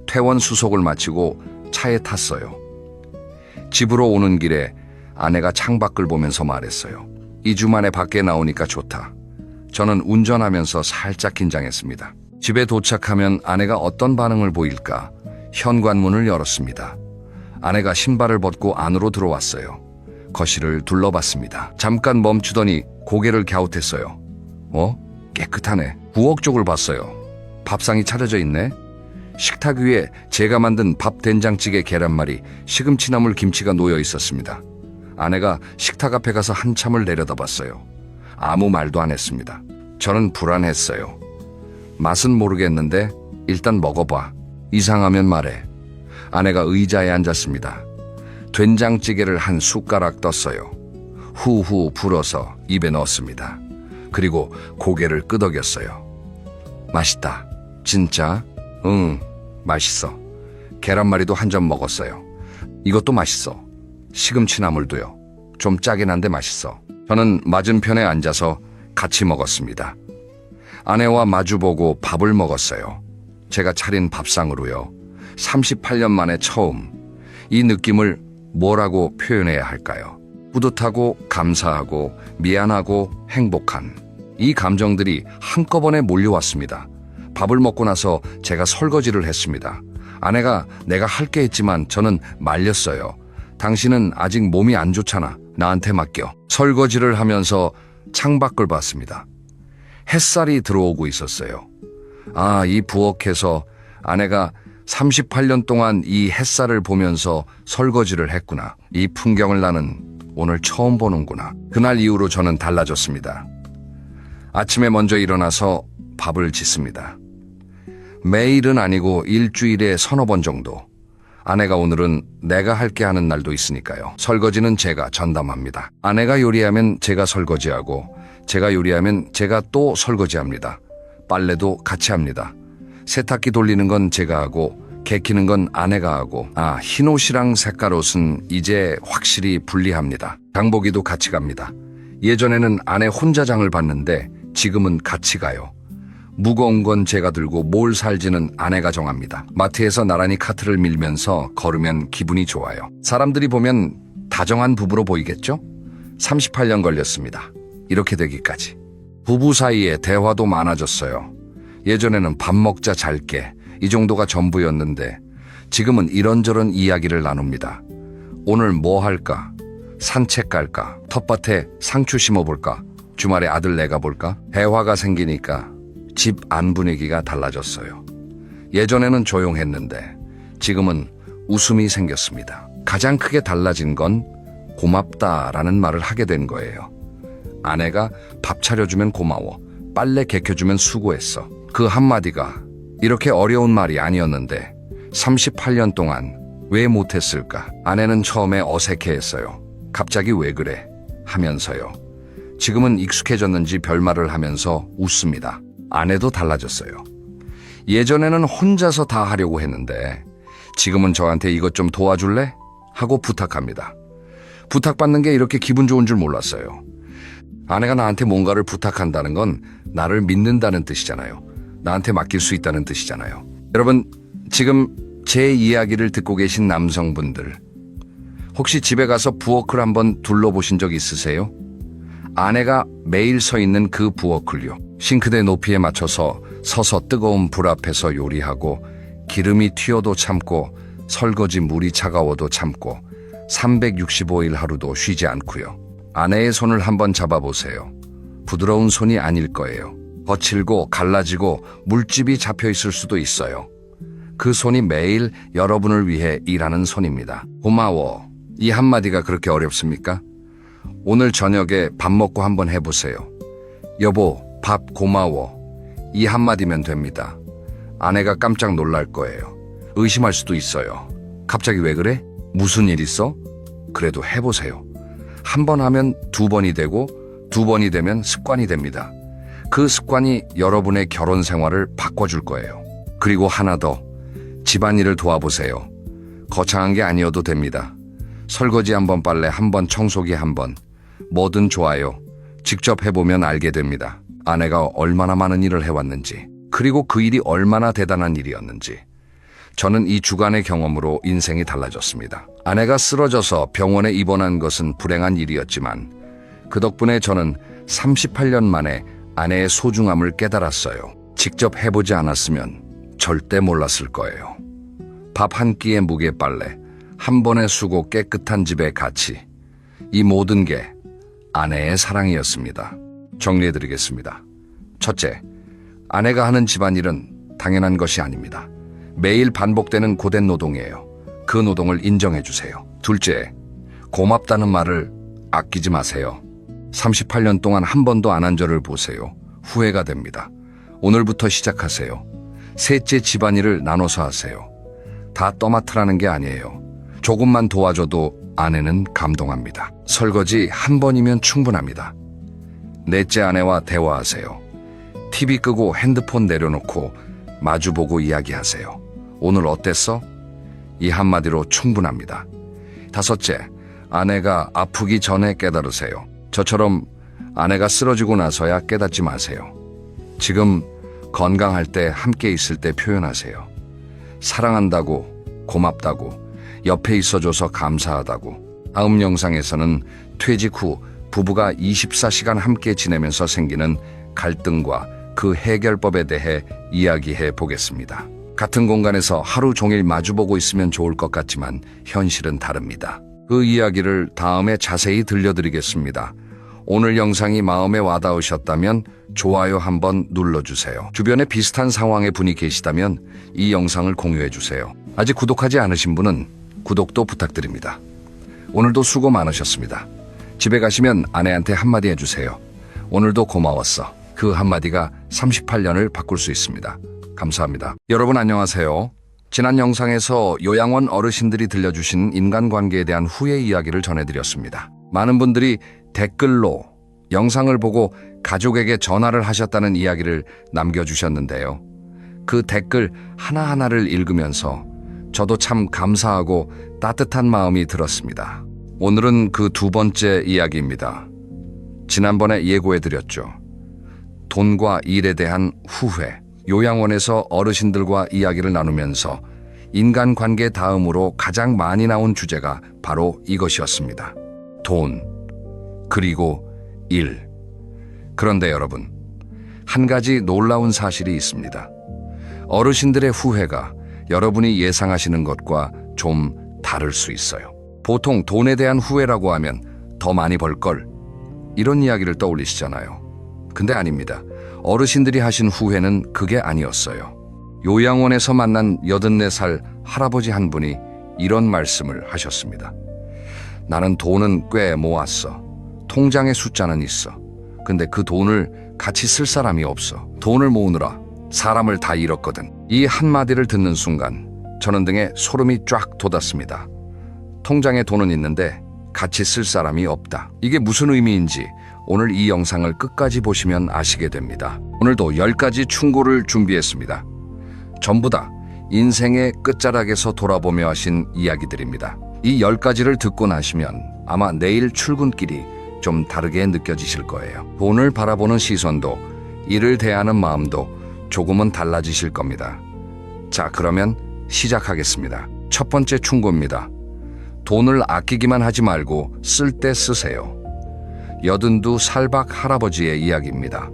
Speaker 1: 퇴원 수속을 마치고 차에 탔어요. 집으로 오는 길에 아내가 창밖을 보면서 말했어요. 2주 만에 밖에 나오니까 좋다. 저는 운전하면서 살짝 긴장했습니다. 집에 도착하면 아내가 어떤 반응을 보일까? 현관문을 열었습니다. 아내가 신발을 벗고 안으로 들어왔어요. 거실을 둘러봤습니다. 잠깐 멈추더니 고개를 갸웃했어요. 깨끗하네. 부엌 쪽을 봤어요. 밥상이 차려져 있네. 식탁 위에 제가 만든 밥 된장찌개 계란말이, 시금치나물 김치가 놓여 있었습니다. 아내가 식탁 앞에 가서 한참을 내려다봤어요. 아무 말도 안 했습니다. 저는 불안했어요. 맛은 모르겠는데 일단 먹어봐. 이상하면 말해. 아내가 의자에 앉았습니다. 된장찌개를 한 숟가락 떴어요. 후후 불어서 입에 넣었습니다. 그리고 고개를 끄덕였어요. 맛있다. 진짜? 응, 맛있어. 계란말이도 한 점 먹었어요. 이것도 맛있어. 시금치나물도요. 좀 짜긴 한데 맛있어. 저는 맞은편에 앉아서 같이 먹었습니다. 아내와 마주보고 밥을 먹었어요. 제가 차린 밥상으로요. 38년 만에 처음. 이 느낌을 뭐라고 표현해야 할까요? 뿌듯하고 감사하고 미안하고 행복한 이 감정들이 한꺼번에 몰려왔습니다. 밥을 먹고 나서 제가 설거지를 했습니다. 아내가 내가 할게 했지만 저는 말렸어요. 당신은 아직 몸이 안 좋잖아. 나한테 맡겨. 설거지를 하면서 창밖을 봤습니다. 햇살이 들어오고 있었어요. 이 부엌에서 아내가 38년 동안 이 햇살을 보면서 설거지를 했구나. 이 풍경을 나는 오늘 처음 보는구나. 그날 이후로 저는 달라졌습니다. 아침에 먼저 일어나서 밥을 짓습니다. 매일은 아니고 일주일에 서너 번 정도. 아내가 오늘은 내가 할게 하는 날도 있으니까요. 설거지는 제가 전담합니다. 아내가 요리하면 제가 설거지하고 제가 요리하면 제가 또 설거지합니다. 빨래도 같이 합니다. 세탁기 돌리는 건 제가 하고 개키는 건 아내가 하고, 흰옷이랑 색깔옷은 이제 확실히 분리합니다. 장보기도 같이 갑니다. 예전에는 아내 혼자 장을 봤는데 지금은 같이 가요. 무거운 건 제가 들고 뭘 살지는 아내가 정합니다. 마트에서 나란히 카트를 밀면서 걸으면 기분이 좋아요. 사람들이 보면 다정한 부부로 보이겠죠? 38년 걸렸습니다. 이렇게 되기까지. 부부 사이에 대화도 많아졌어요. 예전에는 밥 먹자 잘게 이 정도가 전부였는데 지금은 이런저런 이야기를 나눕니다. 오늘 뭐 할까? 산책 갈까? 텃밭에 상추 심어볼까? 주말에 아들 내가 볼까? 대화가 생기니까 집 안 분위기가 달라졌어요. 예전에는 조용했는데 지금은 웃음이 생겼습니다. 가장 크게 달라진 건 고맙다라는 말을 하게 된 거예요. 아내가 밥 차려주면 고마워, 빨래 개켜주면 수고했어. 그 한마디가 이렇게 어려운 말이 아니었는데 38년 동안 왜 못했을까? 아내는 처음에 어색해했어요. 갑자기 왜 그래? 하면서요. 지금은 익숙해졌는지 별말을 하면서 웃습니다. 아내도 달라졌어요. 예전에는 혼자서 다 하려고 했는데 지금은 저한테 이것 좀 도와줄래? 하고 부탁합니다. 부탁받는 게 이렇게 기분 좋은 줄 몰랐어요. 아내가 나한테 뭔가를 부탁한다는 건 나를 믿는다는 뜻이잖아요. 나한테 맡길 수 있다는 뜻이잖아요. 여러분, 지금 제 이야기를 듣고 계신 남성분들, 혹시 집에 가서 부엌을 한번 둘러보신 적 있으세요? 아내가 매일 서 있는 그 부엌을요. 싱크대 높이에 맞춰서 서서 뜨거운 불 앞에서 요리하고 기름이 튀어도 참고 설거지 물이 차가워도 참고 365일 하루도 쉬지 않고요. 아내의 손을 한번 잡아보세요. 부드러운 손이 아닐 거예요. 거칠고 갈라지고 물집이 잡혀 있을 수도 있어요. 그 손이 매일 여러분을 위해 일하는 손입니다. 고마워. 이 한마디가 그렇게 어렵습니까? 오늘 저녁에 밥 먹고 한번 해보세요. 여보, 밥 고마워. 이 한마디면 됩니다. 아내가 깜짝 놀랄 거예요. 의심할 수도 있어요. 갑자기 왜 그래? 무슨 일 있어? 그래도 해보세요. 한 번 하면 두 번이 되고 두 번이 되면 습관이 됩니다. 그 습관이 여러분의 결혼 생활을 바꿔줄 거예요. 그리고 하나 더, 집안일을 도와보세요. 거창한 게 아니어도 됩니다. 설거지 한 번, 빨래 한 번, 청소기 한 번, 뭐든 좋아요. 직접 해보면 알게 됩니다. 아내가 얼마나 많은 일을 해왔는지, 그리고 그 일이 얼마나 대단한 일이었는지. 저는 이 주간의 경험으로 인생이 달라졌습니다. 아내가 쓰러져서 병원에 입원한 것은 불행한 일이었지만 그 덕분에 저는 38년 만에 아내의 소중함을 깨달았어요. 직접 해보지 않았으면 절대 몰랐을 거예요. 밥 한 끼의 무게 빨래, 한 번의 수고 깨끗한 집의 가치, 이 모든 게 아내의 사랑이었습니다. 정리해드리겠습니다. 첫째, 아내가 하는 집안일은 당연한 것이 아닙니다. 매일 반복되는 고된 노동이에요. 그 노동을 인정해주세요. 둘째, 고맙다는 말을 아끼지 마세요. 38년 동안 한 번도 안 한 저를 보세요. 후회가 됩니다. 오늘부터 시작하세요. 셋째, 집안일을 나눠서 하세요. 다 떠맡으라는 게 아니에요. 조금만 도와줘도 아내는 감동합니다. 설거지 한 번이면 충분합니다. 넷째, 아내와 대화하세요. TV 끄고 핸드폰 내려놓고 마주보고 이야기하세요. 오늘 어땠어? 이 한마디로 충분합니다. 다섯째, 아내가 아프기 전에 깨달으세요. 저처럼 아내가 쓰러지고 나서야 깨닫지 마세요. 지금 건강할 때, 함께 있을 때 표현하세요. 사랑한다고, 고맙다고, 옆에 있어줘서 감사하다고. 다음 영상에서는 퇴직 후 부부가 24시간 함께 지내면서 생기는 갈등과 그 해결법에 대해 이야기해 보겠습니다. 같은 공간에서 하루 종일 마주보고 있으면 좋을 것 같지만 현실은 다릅니다. 그 이야기를 다음에 자세히 들려드리겠습니다. 오늘 영상이 마음에 와닿으셨다면 좋아요 한번 눌러주세요. 주변에 비슷한 상황의 분이 계시다면 이 영상을 공유해주세요. 아직 구독하지 않으신 분은 구독도 부탁드립니다. 오늘도 수고 많으셨습니다. 집에 가시면 아내한테 한마디 해주세요. 오늘도 고마웠어. 그 한마디가 38년을 바꿀 수 있습니다. 감사합니다. 여러분 안녕하세요. 지난 영상에서 요양원 어르신들이 들려주신 인간관계에 대한 후회 이야기를 전해드렸습니다. 많은 분들이 댓글로 영상을 보고 가족에게 전화를 하셨다는 이야기를 남겨주셨는데요. 그 댓글 하나하나를 읽으면서 저도 참 감사하고 따뜻한 마음이 들었습니다. 오늘은 그 두 번째 이야기입니다. 지난번에 예고해드렸죠. 돈과 일에 대한 후회. 요양원에서 어르신들과 이야기를 나누면서 인간관계 다음으로 가장 많이 나온 주제가 바로 이것이었습니다. 돈, 그리고 일. 그런데 여러분, 한 가지 놀라운 사실이 있습니다. 어르신들의 후회가 여러분이 예상하시는 것과 좀 다를 수 있어요. 보통 돈에 대한 후회라고 하면 더 많이 벌걸, 이런 이야기를 떠올리시잖아요. 근데 아닙니다. 어르신들이 하신 후회는 그게 아니었어요. 요양원에서 만난 84살 할아버지 한 분이 이런 말씀을 하셨습니다. 나는 돈은 꽤 모았어. 통장에 숫자는 있어. 근데 그 돈을 같이 쓸 사람이 없어. 돈을 모으느라 사람을 다 잃었거든. 이 한마디를 듣는 순간 저는 등에 소름이 쫙 돋았습니다. 통장에 돈은 있는데 같이 쓸 사람이 없다. 이게 무슨 의미인지 오늘 이 영상을 끝까지 보시면 아시게 됩니다. 오늘도 10가지 충고를 준비했습니다. 전부 다 인생의 끝자락에서 돌아보며 하신 이야기들입니다. 이 10가지를 듣고 나시면 아마 내일 출근길이 좀 다르게 느껴지실 거예요. 돈을 바라보는 시선도, 일을 대하는 마음도 조금은 달라지실 겁니다. 자, 그러면 시작하겠습니다. 첫 번째 충고입니다. 돈을 아끼기만 하지 말고 쓸 때 쓰세요. 82살 박 할아버지의 이야기입니다.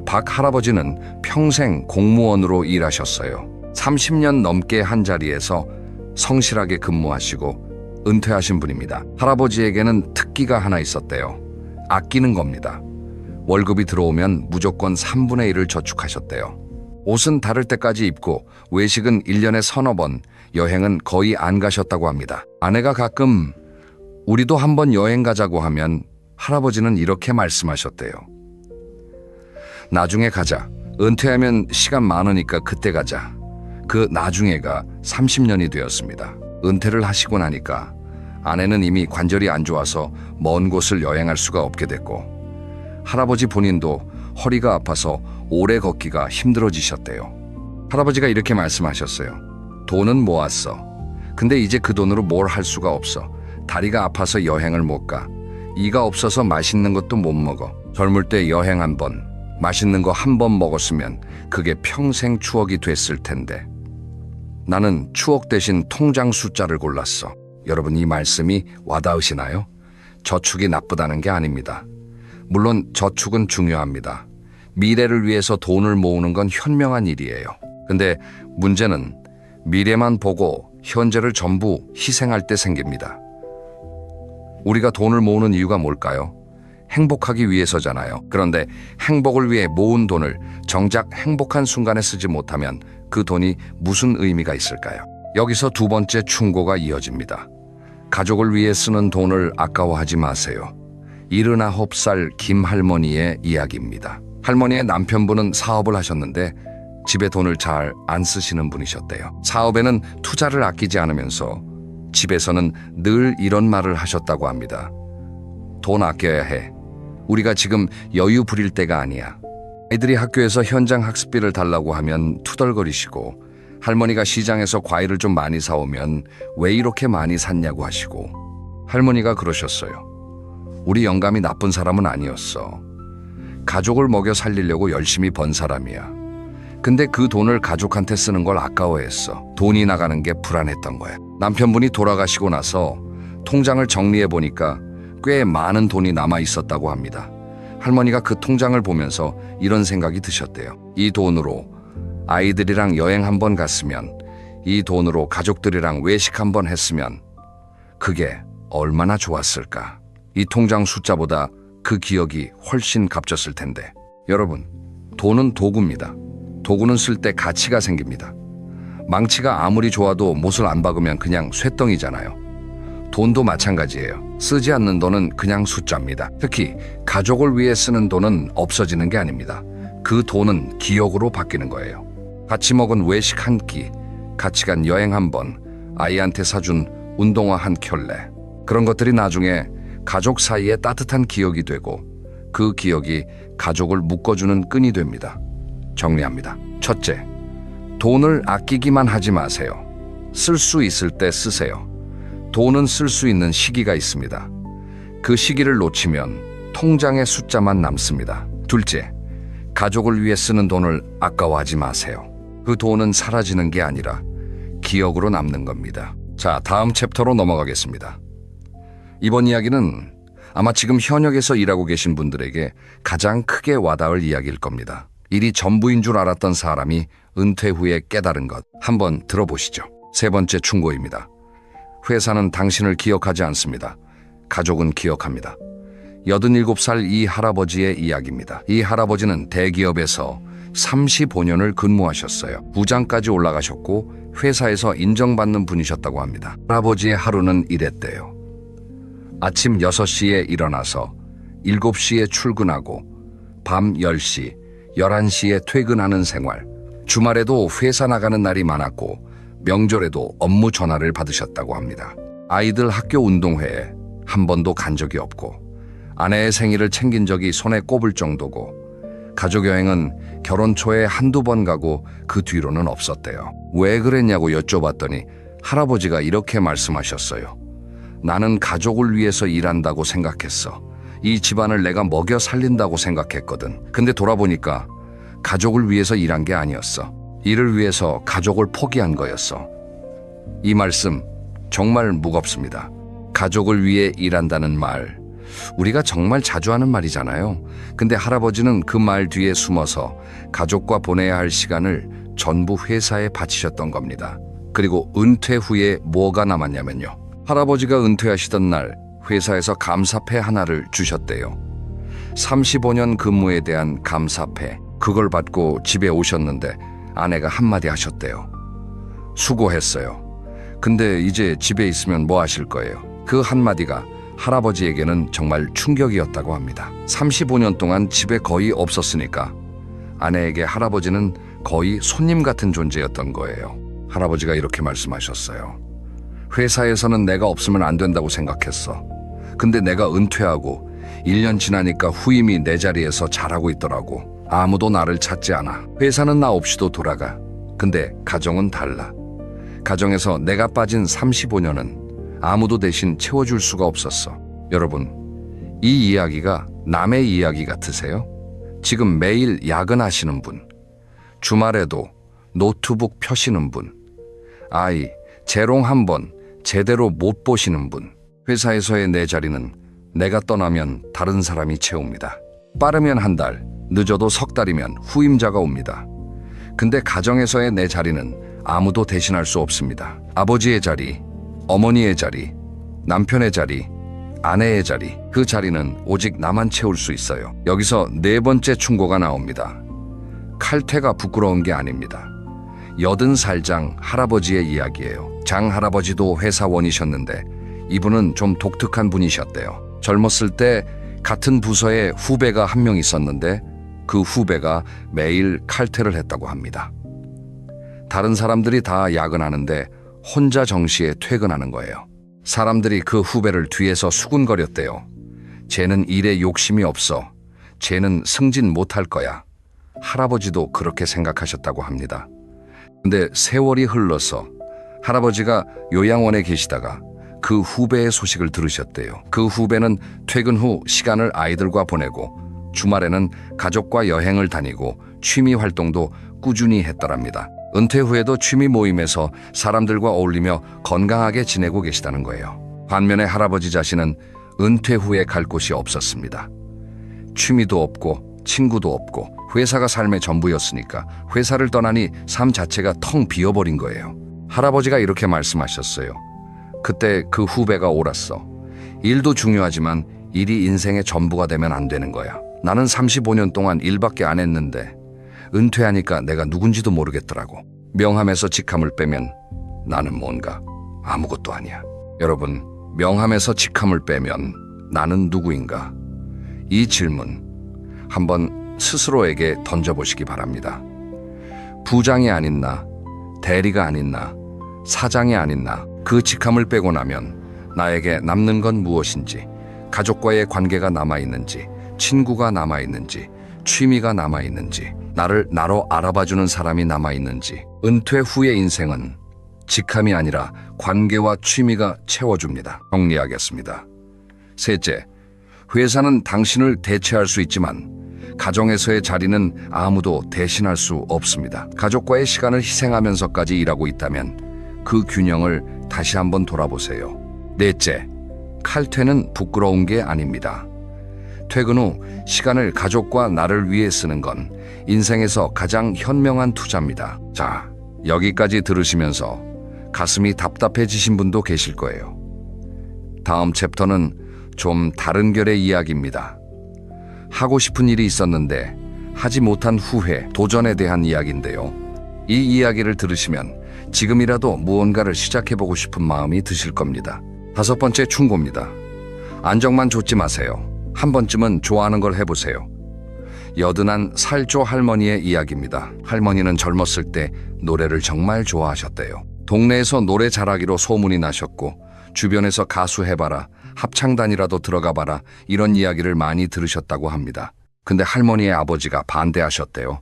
Speaker 1: 박 할아버지는 평생 공무원으로 일하셨어요. 30년 넘게 한 자리에서 성실하게 근무하시고 은퇴하신 분입니다. 할아버지에게는 특기가 하나 있었대요. 아끼는 겁니다. 월급이 들어오면 무조건 3분의 1을 저축하셨대요. 옷은 다를 때까지 입고 외식은 1년에 서너 번, 여행은 거의 안 가셨다고 합니다. 아내가 가끔 우리도 한번 여행 가자고 하면 할아버지는 이렇게 말씀하셨대요. 나중에 가자. 은퇴하면 시간 많으니까 그때 가자. 그 나중에가 30년이 되었습니다. 은퇴를 하시고 나니까 아내는 이미 관절이 안 좋아서 먼 곳을 여행할 수가 없게 됐고, 할아버지 본인도 허리가 아파서 오래 걷기가 힘들어지셨대요. 할아버지가 이렇게 말씀하셨어요. 돈은 모았어. 근데 이제 그 돈으로 뭘 할 수가 없어. 다리가 아파서 여행을 못 가. 이가 없어서 맛있는 것도 못 먹어. 젊을 때 여행 한 번, 맛있는 거 한 번 먹었으면 그게 평생 추억이 됐을 텐데. 나는 추억 대신 통장 숫자를 골랐어. 여러분, 이 말씀이 와닿으시나요? 저축이 나쁘다는 게 아닙니다. 물론 저축은 중요합니다. 미래를 위해서 돈을 모으는 건 현명한 일이에요. 근데 문제는 미래만 보고 현재를 전부 희생할 때 생깁니다. 우리가 돈을 모으는 이유가 뭘까요? 행복하기 위해서잖아요. 그런데 행복을 위해 모은 돈을 정작 행복한 순간에 쓰지 못하면 그 돈이 무슨 의미가 있을까요? 여기서 두 번째 충고가 이어집니다. 가족을 위해 쓰는 돈을 아까워하지 마세요. 79살 김할머니의 이야기입니다. 할머니의 남편분은 사업을 하셨는데 집에 돈을 잘 안 쓰시는 분이셨대요. 사업에는 투자를 아끼지 않으면서 집에서는 늘 이런 말을 하셨다고 합니다. 돈 아껴야 해. 우리가 지금 여유 부릴 때가 아니야. 아이들이 학교에서 현장 학습비를 달라고 하면 투덜거리시고, 할머니가 시장에서 과일을 좀 많이 사오면 왜 이렇게 많이 샀냐고 하시고, 할머니가 그러셨어요. 우리 영감이 나쁜 사람은 아니었어. 가족을 먹여 살리려고 열심히 번 사람이야. 근데 그 돈을 가족한테 쓰는 걸 아까워했어. 돈이 나가는 게 불안했던 거야. 남편분이 돌아가시고 나서 통장을 정리해 보니까 꽤 많은 돈이 남아 있었다고 합니다. 할머니가 그 통장을 보면서 이런 생각이 드셨대요. 이 돈으로 아이들이랑 여행 한번 갔으면, 이 돈으로 가족들이랑 외식 한번 했으면 그게 얼마나 좋았을까. 이 통장 숫자보다 그 기억이 훨씬 값졌을 텐데. 여러분, 돈은 도구입니다. 도구는 쓸 때 가치가 생깁니다. 망치가 아무리 좋아도 못을 안 박으면 그냥 쇳덩이잖아요. 돈도 마찬가지예요. 쓰지 않는 돈은 그냥 숫자입니다. 특히 가족을 위해 쓰는 돈은 없어지는 게 아닙니다. 그 돈은 기억으로 바뀌는 거예요. 같이 먹은 외식 한 끼, 같이 간 여행 한 번, 아이한테 사준 운동화 한 켤레. 그런 것들이 나중에 가족 사이에 따뜻한 기억이 되고 그 기억이 가족을 묶어주는 끈이 됩니다. 정리합니다. 첫째, 돈을 아끼기만 하지 마세요. 쓸 수 있을 때 쓰세요. 돈은 쓸 수 있는 시기가 있습니다. 그 시기를 놓치면 통장의 숫자만 남습니다. 둘째, 가족을 위해 쓰는 돈을 아까워하지 마세요. 그 돈은 사라지는 게 아니라 기억으로 남는 겁니다. 자, 다음 챕터로 넘어가겠습니다. 이번 이야기는 아마 지금 현역에서 일하고 계신 분들에게 가장 크게 와닿을 이야기일 겁니다. 일이 전부인 줄 알았던 사람이 은퇴 후에 깨달은 것, 한번 들어보시죠. 세 번째 충고입니다. 회사는 당신을 기억하지 않습니다. 가족은 기억합니다. 87살 이 할아버지의 이야기입니다. 이 할아버지는 대기업에서 35년을 근무하셨어요. 부장까지 올라가셨고 회사에서 인정받는 분이셨다고 합니다. 할아버지의 하루는 이랬대요. 아침 6시에 일어나서 7시에 출근하고 밤 10시, 11시에 퇴근하는 생활. 주말에도 회사 나가는 날이 많았고 명절에도 업무 전화를 받으셨다고 합니다. 아이들 학교 운동회에 한 번도 간 적이 없고 아내의 생일을 챙긴 적이 손에 꼽을 정도고 가족 여행은 결혼 초에 한두 번 가고 그 뒤로는 없었대요. 왜 그랬냐고 여쭤봤더니 할아버지가 이렇게 말씀하셨어요. 나는 가족을 위해서 일한다고 생각했어. 이 집안을 내가 먹여 살린다고 생각했거든. 근데 돌아보니까 가족을 위해서 일한 게 아니었어. 일을 위해서 가족을 포기한 거였어. 이 말씀 정말 무겁습니다. 가족을 위해 일한다는 말, 우리가 정말 자주 하는 말이잖아요. 근데 할아버지는 그 말 뒤에 숨어서 가족과 보내야 할 시간을 전부 회사에 바치셨던 겁니다. 그리고 은퇴 후에 뭐가 남았냐면요. 할아버지가 은퇴하시던 날 회사에서 감사패 하나를 주셨대요. 35년 근무에 대한 감사패. 그걸 받고 집에 오셨는데 아내가 한마디 하셨대요. 수고했어요. 근데 이제 집에 있으면 뭐 하실 거예요? 그 한마디가 할아버지에게는 정말 충격이었다고 합니다. 35년 동안 집에 거의 없었으니까 아내에게 할아버지는 거의 손님 같은 존재였던 거예요. 할아버지가 이렇게 말씀하셨어요. 회사에서는 내가 없으면 안 된다고 생각했어. 근데 내가 은퇴하고 1년 지나니까 후임이 내 자리에서 잘하고 있더라고. 아무도 나를 찾지 않아. 회사는 나 없이도 돌아가. 근데 가정은 달라. 가정에서 내가 빠진 35년은 아무도 대신 채워줄 수가 없었어. 여러분, 이 이야기가 남의 이야기 같으세요? 지금 매일 야근하시는 분, 주말에도 노트북 펴시는 분, 아이 재롱 한번 제대로 못 보시는 분, 회사에서의 내 자리는 내가 떠나면 다른 사람이 채웁니다. 빠르면 한 달, 늦어도 석 달이면 후임자가 옵니다. 근데 가정에서의 내 자리는 아무도 대신할 수 없습니다. 아버지의 자리, 어머니의 자리, 남편의 자리, 아내의 자리, 그 자리는 오직 나만 채울 수 있어요. 여기서 네 번째 충고가 나옵니다. 칼퇴가 부끄러운 게 아닙니다. 80살 장 할아버지의 이야기예요. 장 할아버지도 회사원이셨는데 이분은 좀 독특한 분이셨대요. 젊었을 때 같은 부서에 후배가 한 명 있었는데 그 후배가 매일 칼퇴를 했다고 합니다. 다른 사람들이 다 야근하는데 혼자 정시에 퇴근하는 거예요. 사람들이 그 후배를 뒤에서 수군거렸대요. 쟤는 일에 욕심이 없어. 쟤는 승진 못할 거야. 할아버지도 그렇게 생각하셨다고 합니다. 근데 세월이 흘러서 할아버지가 요양원에 계시다가 그 후배의 소식을 들으셨대요. 그 후배는 퇴근 후 시간을 아이들과 보내고 주말에는 가족과 여행을 다니고 취미 활동도 꾸준히 했더랍니다. 은퇴 후에도 취미 모임에서 사람들과 어울리며 건강하게 지내고 계시다는 거예요. 반면에 할아버지 자신은 은퇴 후에 갈 곳이 없었습니다. 취미도 없고 친구도 없고 회사가 삶의 전부였으니까 회사를 떠나니 삶 자체가 텅 비어버린 거예요. 할아버지가 이렇게 말씀하셨어요. 그때 그 후배가 옳았어. 일도 중요하지만 일이 인생의 전부가 되면 안 되는 거야. 나는 35년 동안 일밖에 안 했는데 은퇴하니까 내가 누군지도 모르겠더라고. 명함에서 직함을 빼면 나는 뭔가 아무것도 아니야. 여러분, 명함에서 직함을 빼면 나는 누구인가? 이 질문 한번 스스로에게 던져보시기 바랍니다. 부장이 아닌 나, 대리가 아닌 나, 사장이 아닌 나, 그 직함을 빼고 나면 나에게 남는 건 무엇인지, 가족과의 관계가 남아있는지, 친구가 남아있는지, 취미가 남아있는지, 나를 나로 알아봐주는 사람이 남아있는지. 은퇴 후의 인생은 직함이 아니라 관계와 취미가 채워줍니다. 정리하겠습니다. 셋째, 회사는 당신을 대체할 수 있지만 가정에서의 자리는 아무도 대신할 수 없습니다. 가족과의 시간을 희생하면서까지 일하고 있다면 그 균형을 다시 한번 돌아보세요. 넷째, 칼퇴는 부끄러운 게 아닙니다. 퇴근 후 시간을 가족과 나를 위해 쓰는 건 인생에서 가장 현명한 투자입니다. 자, 여기까지 들으시면서 가슴이 답답해지신 분도 계실 거예요. 다음 챕터는 좀 다른 결의 이야기입니다. 하고 싶은 일이 있었는데 하지 못한 후회, 도전에 대한 이야기인데요. 이 이야기를 들으시면 지금이라도 무언가를 시작해보고 싶은 마음이 드실 겁니다. 다섯 번째 충고입니다. 안정만 좇지 마세요. 한 번쯤은 좋아하는 걸 해보세요. 여든한 살조 할머니의 이야기입니다. 할머니는 젊었을 때 노래를 정말 좋아하셨대요. 동네에서 노래 잘하기로 소문이 나셨고 주변에서 가수 해봐라, 합창단이라도 들어가봐라 이런 이야기를 많이 들으셨다고 합니다. 근데 할머니의 아버지가 반대하셨대요.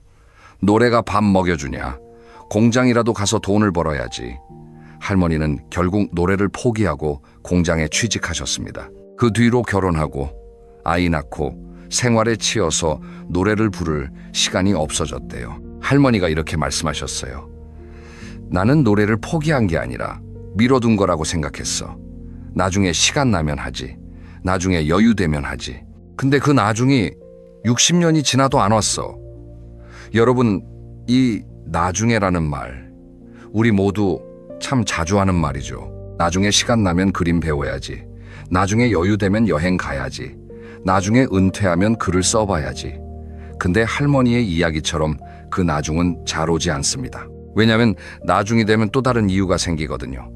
Speaker 1: 노래가 밥 먹여주냐? 공장이라도 가서 돈을 벌어야지. 할머니는 결국 노래를 포기하고 공장에 취직하셨습니다. 그 뒤로 결혼하고 아이 낳고 생활에 치여서 노래를 부를 시간이 없어졌대요. 할머니가 이렇게 말씀하셨어요. 나는 노래를 포기한 게 아니라 미뤄둔 거라고 생각했어. 나중에 시간 나면 하지. 나중에 여유 되면 하지. 근데 그 나중이 60년이 지나도 안 왔어. 여러분, 이 나중에라는 말, 우리 모두 참 자주 하는 말이죠. 나중에 시간 나면 그림 배워야지. 나중에 여유 되면 여행 가야지. 나중에 은퇴하면 글을 써봐야지. 근데 할머니의 이야기처럼 그 나중은 잘 오지 않습니다. 왜냐하면 나중이 되면 또 다른 이유가 생기거든요.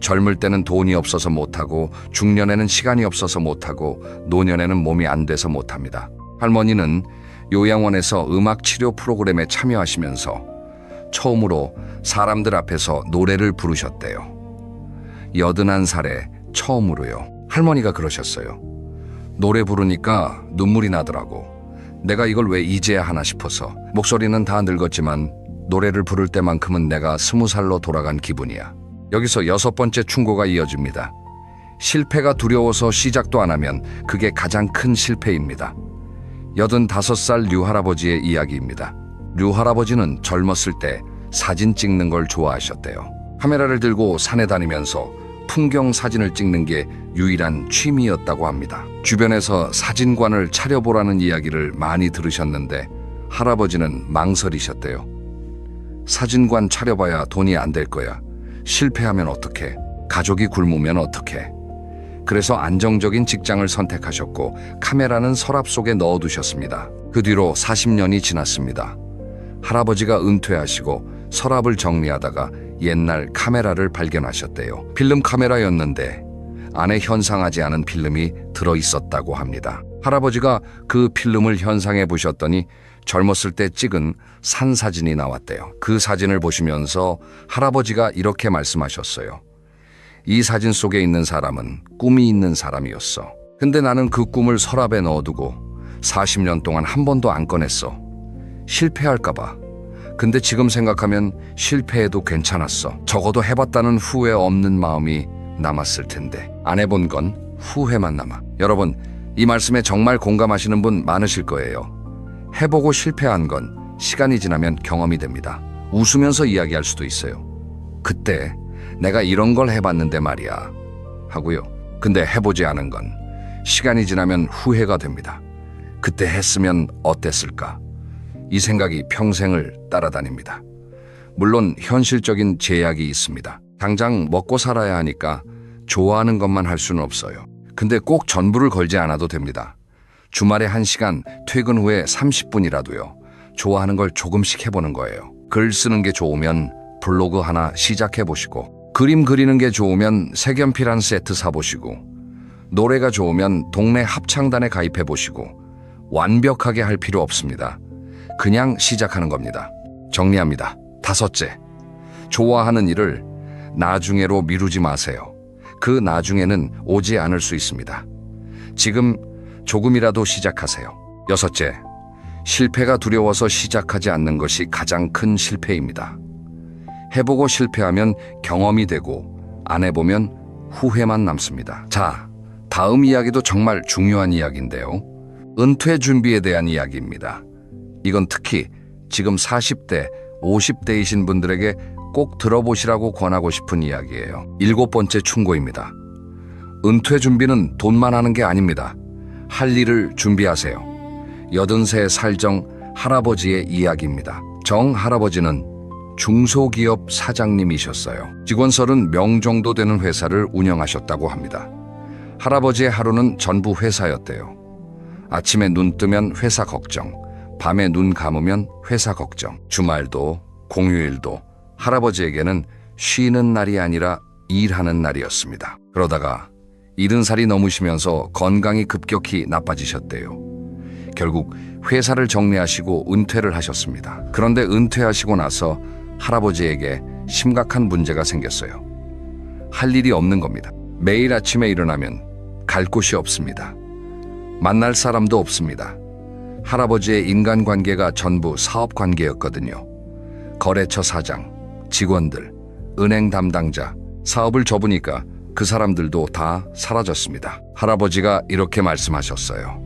Speaker 1: 젊을 때는 돈이 없어서 못하고, 중년에는 시간이 없어서 못하고, 노년에는 몸이 안 돼서 못합니다. 할머니는 요양원에서 음악 치료 프로그램에 참여하시면서 처음으로 사람들 앞에서 노래를 부르셨대요. 81살에 처음으로요. 할머니가 그러셨어요. 노래 부르니까 눈물이 나더라고. 내가 이걸 왜 이제야 하나 싶어서. 목소리는 다 늙었지만 노래를 부를 때만큼은 내가 20살로 돌아간 기분이야. 여기서 여섯 번째 충고가 이어집니다. 실패가 두려워서 시작도 안 하면 그게 가장 큰 실패입니다. 85살 류 할아버지의 이야기입니다. 류 할아버지는 젊었을 때 사진 찍는 걸 좋아하셨대요. 카메라를 들고 산에 다니면서 풍경 사진을 찍는 게 유일한 취미였다고 합니다. 주변에서 사진관을 차려보라는 이야기를 많이 들으셨는데 할아버지는 망설이셨대요. 사진관 차려봐야 돈이 안 될 거야. 실패하면 어떡해? 가족이 굶으면 어떡해? 그래서 안정적인 직장을 선택하셨고 카메라는 서랍 속에 넣어두셨습니다. 그 뒤로 40년이 지났습니다. 할아버지가 은퇴하시고 서랍을 정리하다가 옛날 카메라를 발견하셨대요. 필름 카메라였는데 안에 현상하지 않은 필름이 들어있었다고 합니다. 할아버지가 그 필름을 현상해 보셨더니 젊었을 때 찍은 산 사진이 나왔대요. 그 사진을 보시면서 할아버지가 이렇게 말씀하셨어요. 이 사진 속에 있는 사람은 꿈이 있는 사람이었어. 근데 나는 그 꿈을 서랍에 넣어두고 40년 동안 한 번도 안 꺼냈어. 실패할까 봐. 근데 지금 생각하면 실패해도 괜찮았어. 적어도 해봤다는 후회 없는 마음이 남았을 텐데 안 해본 건 후회만 남아. 여러분, 이 말씀에 정말 공감하시는 분 많으실 거예요. 해보고 실패한 건 시간이 지나면 경험이 됩니다. 웃으면서 이야기할 수도 있어요. 그때 내가 이런 걸 해봤는데 말이야 하고요. 근데 해보지 않은 건 시간이 지나면 후회가 됩니다. 그때 했으면 어땠을까? 이 생각이 평생을 따라다닙니다. 물론 현실적인 제약이 있습니다. 당장 먹고 살아야 하니까 좋아하는 것만 할 수는 없어요. 근데 꼭 전부를 걸지 않아도 됩니다. 주말에 1시간, 퇴근 후에 30분이라도요. 좋아하는 걸 조금씩 해보는 거예요. 글 쓰는 게 좋으면 블로그 하나 시작해보시고, 그림 그리는 게 좋으면 색연필 한 세트 사보시고, 노래가 좋으면 동네 합창단에 가입해보시고, 완벽하게 할 필요 없습니다. 그냥 시작하는 겁니다. 정리합니다. 다섯째, 좋아하는 일을 나중에로 미루지 마세요. 그 나중에는 오지 않을 수 있습니다. 지금 조금이라도 시작하세요. 여섯째, 실패가 두려워서 시작하지 않는 것이 가장 큰 실패입니다. 해보고 실패하면 경험이 되고 안 해보면 후회만 남습니다. 자, 다음 이야기도 정말 중요한 이야기인데요. 은퇴 준비에 대한 이야기입니다. 이건 특히 지금 40대, 50대이신 분들에게 꼭 들어보시라고 권하고 싶은 이야기예요. 7번째 충고입니다. 은퇴 준비는 돈만 하는 게 아닙니다. 할 일을 준비하세요. 83 살정 할아버지의 이야기입니다. 정 할아버지는 중소기업 사장님이셨어요. 직원 30명 정도 되는 회사를 운영하셨다고 합니다. 할아버지의 하루는 전부 회사였대요. 아침에 눈 뜨면 회사 걱정, 밤에 눈 감으면 회사 걱정, 주말도 공휴일도 할아버지에게는 쉬는 날이 아니라 일하는 날이었습니다. 그러다가 70살이 넘으시면서 건강이 급격히 나빠지셨대요. 결국 회사를 정리하시고 은퇴를 하셨습니다. 그런데 은퇴하시고 나서 할아버지에게 심각한 문제가 생겼어요. 할 일이 없는 겁니다. 매일 아침에 일어나면 갈 곳이 없습니다. 만날 사람도 없습니다. 할아버지의 인간관계가 전부 사업관계였거든요. 거래처 사장, 직원들, 은행 담당자, 사업을 접으니까 그 사람들도 다 사라졌습니다. 할아버지가 이렇게 말씀하셨어요.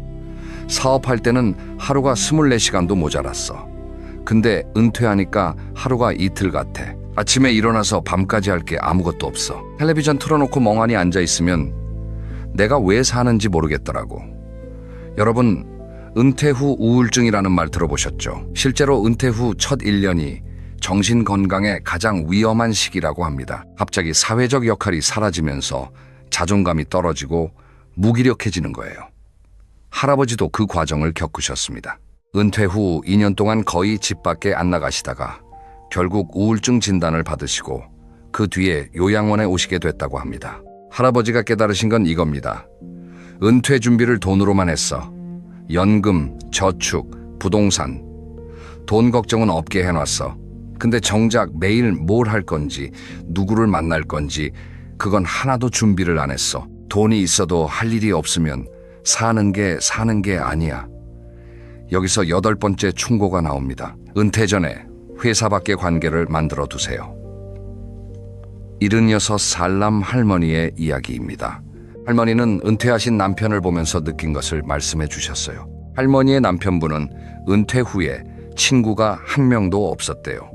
Speaker 1: 사업할 때는 하루가 24시간도 모자랐어. 근데 은퇴하니까 하루가 이틀 같아. 아침에 일어나서 밤까지 할 게 아무것도 없어. 텔레비전 틀어놓고 멍하니 앉아있으면 내가 왜 사는지 모르겠더라고. 여러분, 은퇴 후 우울증이라는 말 들어보셨죠? 실제로 은퇴 후 첫 1년이 정신 건강에 가장 위험한 시기라고 합니다. 갑자기 사회적 역할이 사라지면서 자존감이 떨어지고 무기력해지는 거예요. 할아버지도 그 과정을 겪으셨습니다. 은퇴 후 2년 동안 거의 집 밖에 안 나가시다가 결국 우울증 진단을 받으시고 그 뒤에 요양원에 오시게 됐다고 합니다. 할아버지가 깨달으신 건 이겁니다. 은퇴 준비를 돈으로만 했어. 연금, 저축, 부동산. 돈 걱정은 없게 해놨어. 근데 정작 매일 뭘 할 건지, 누구를 만날 건지 그건 하나도 준비를 안 했어. 돈이 있어도 할 일이 없으면 사는 게 아니야. 여기서 8번째 충고가 나옵니다. 은퇴 전에 회사 밖의 관계를 만들어 두세요. 76 살남 할머니의 이야기입니다. 할머니는 은퇴하신 남편을 보면서 느낀 것을 말씀해 주셨어요. 할머니의 남편분은 은퇴 후에 친구가 한 명도 없었대요.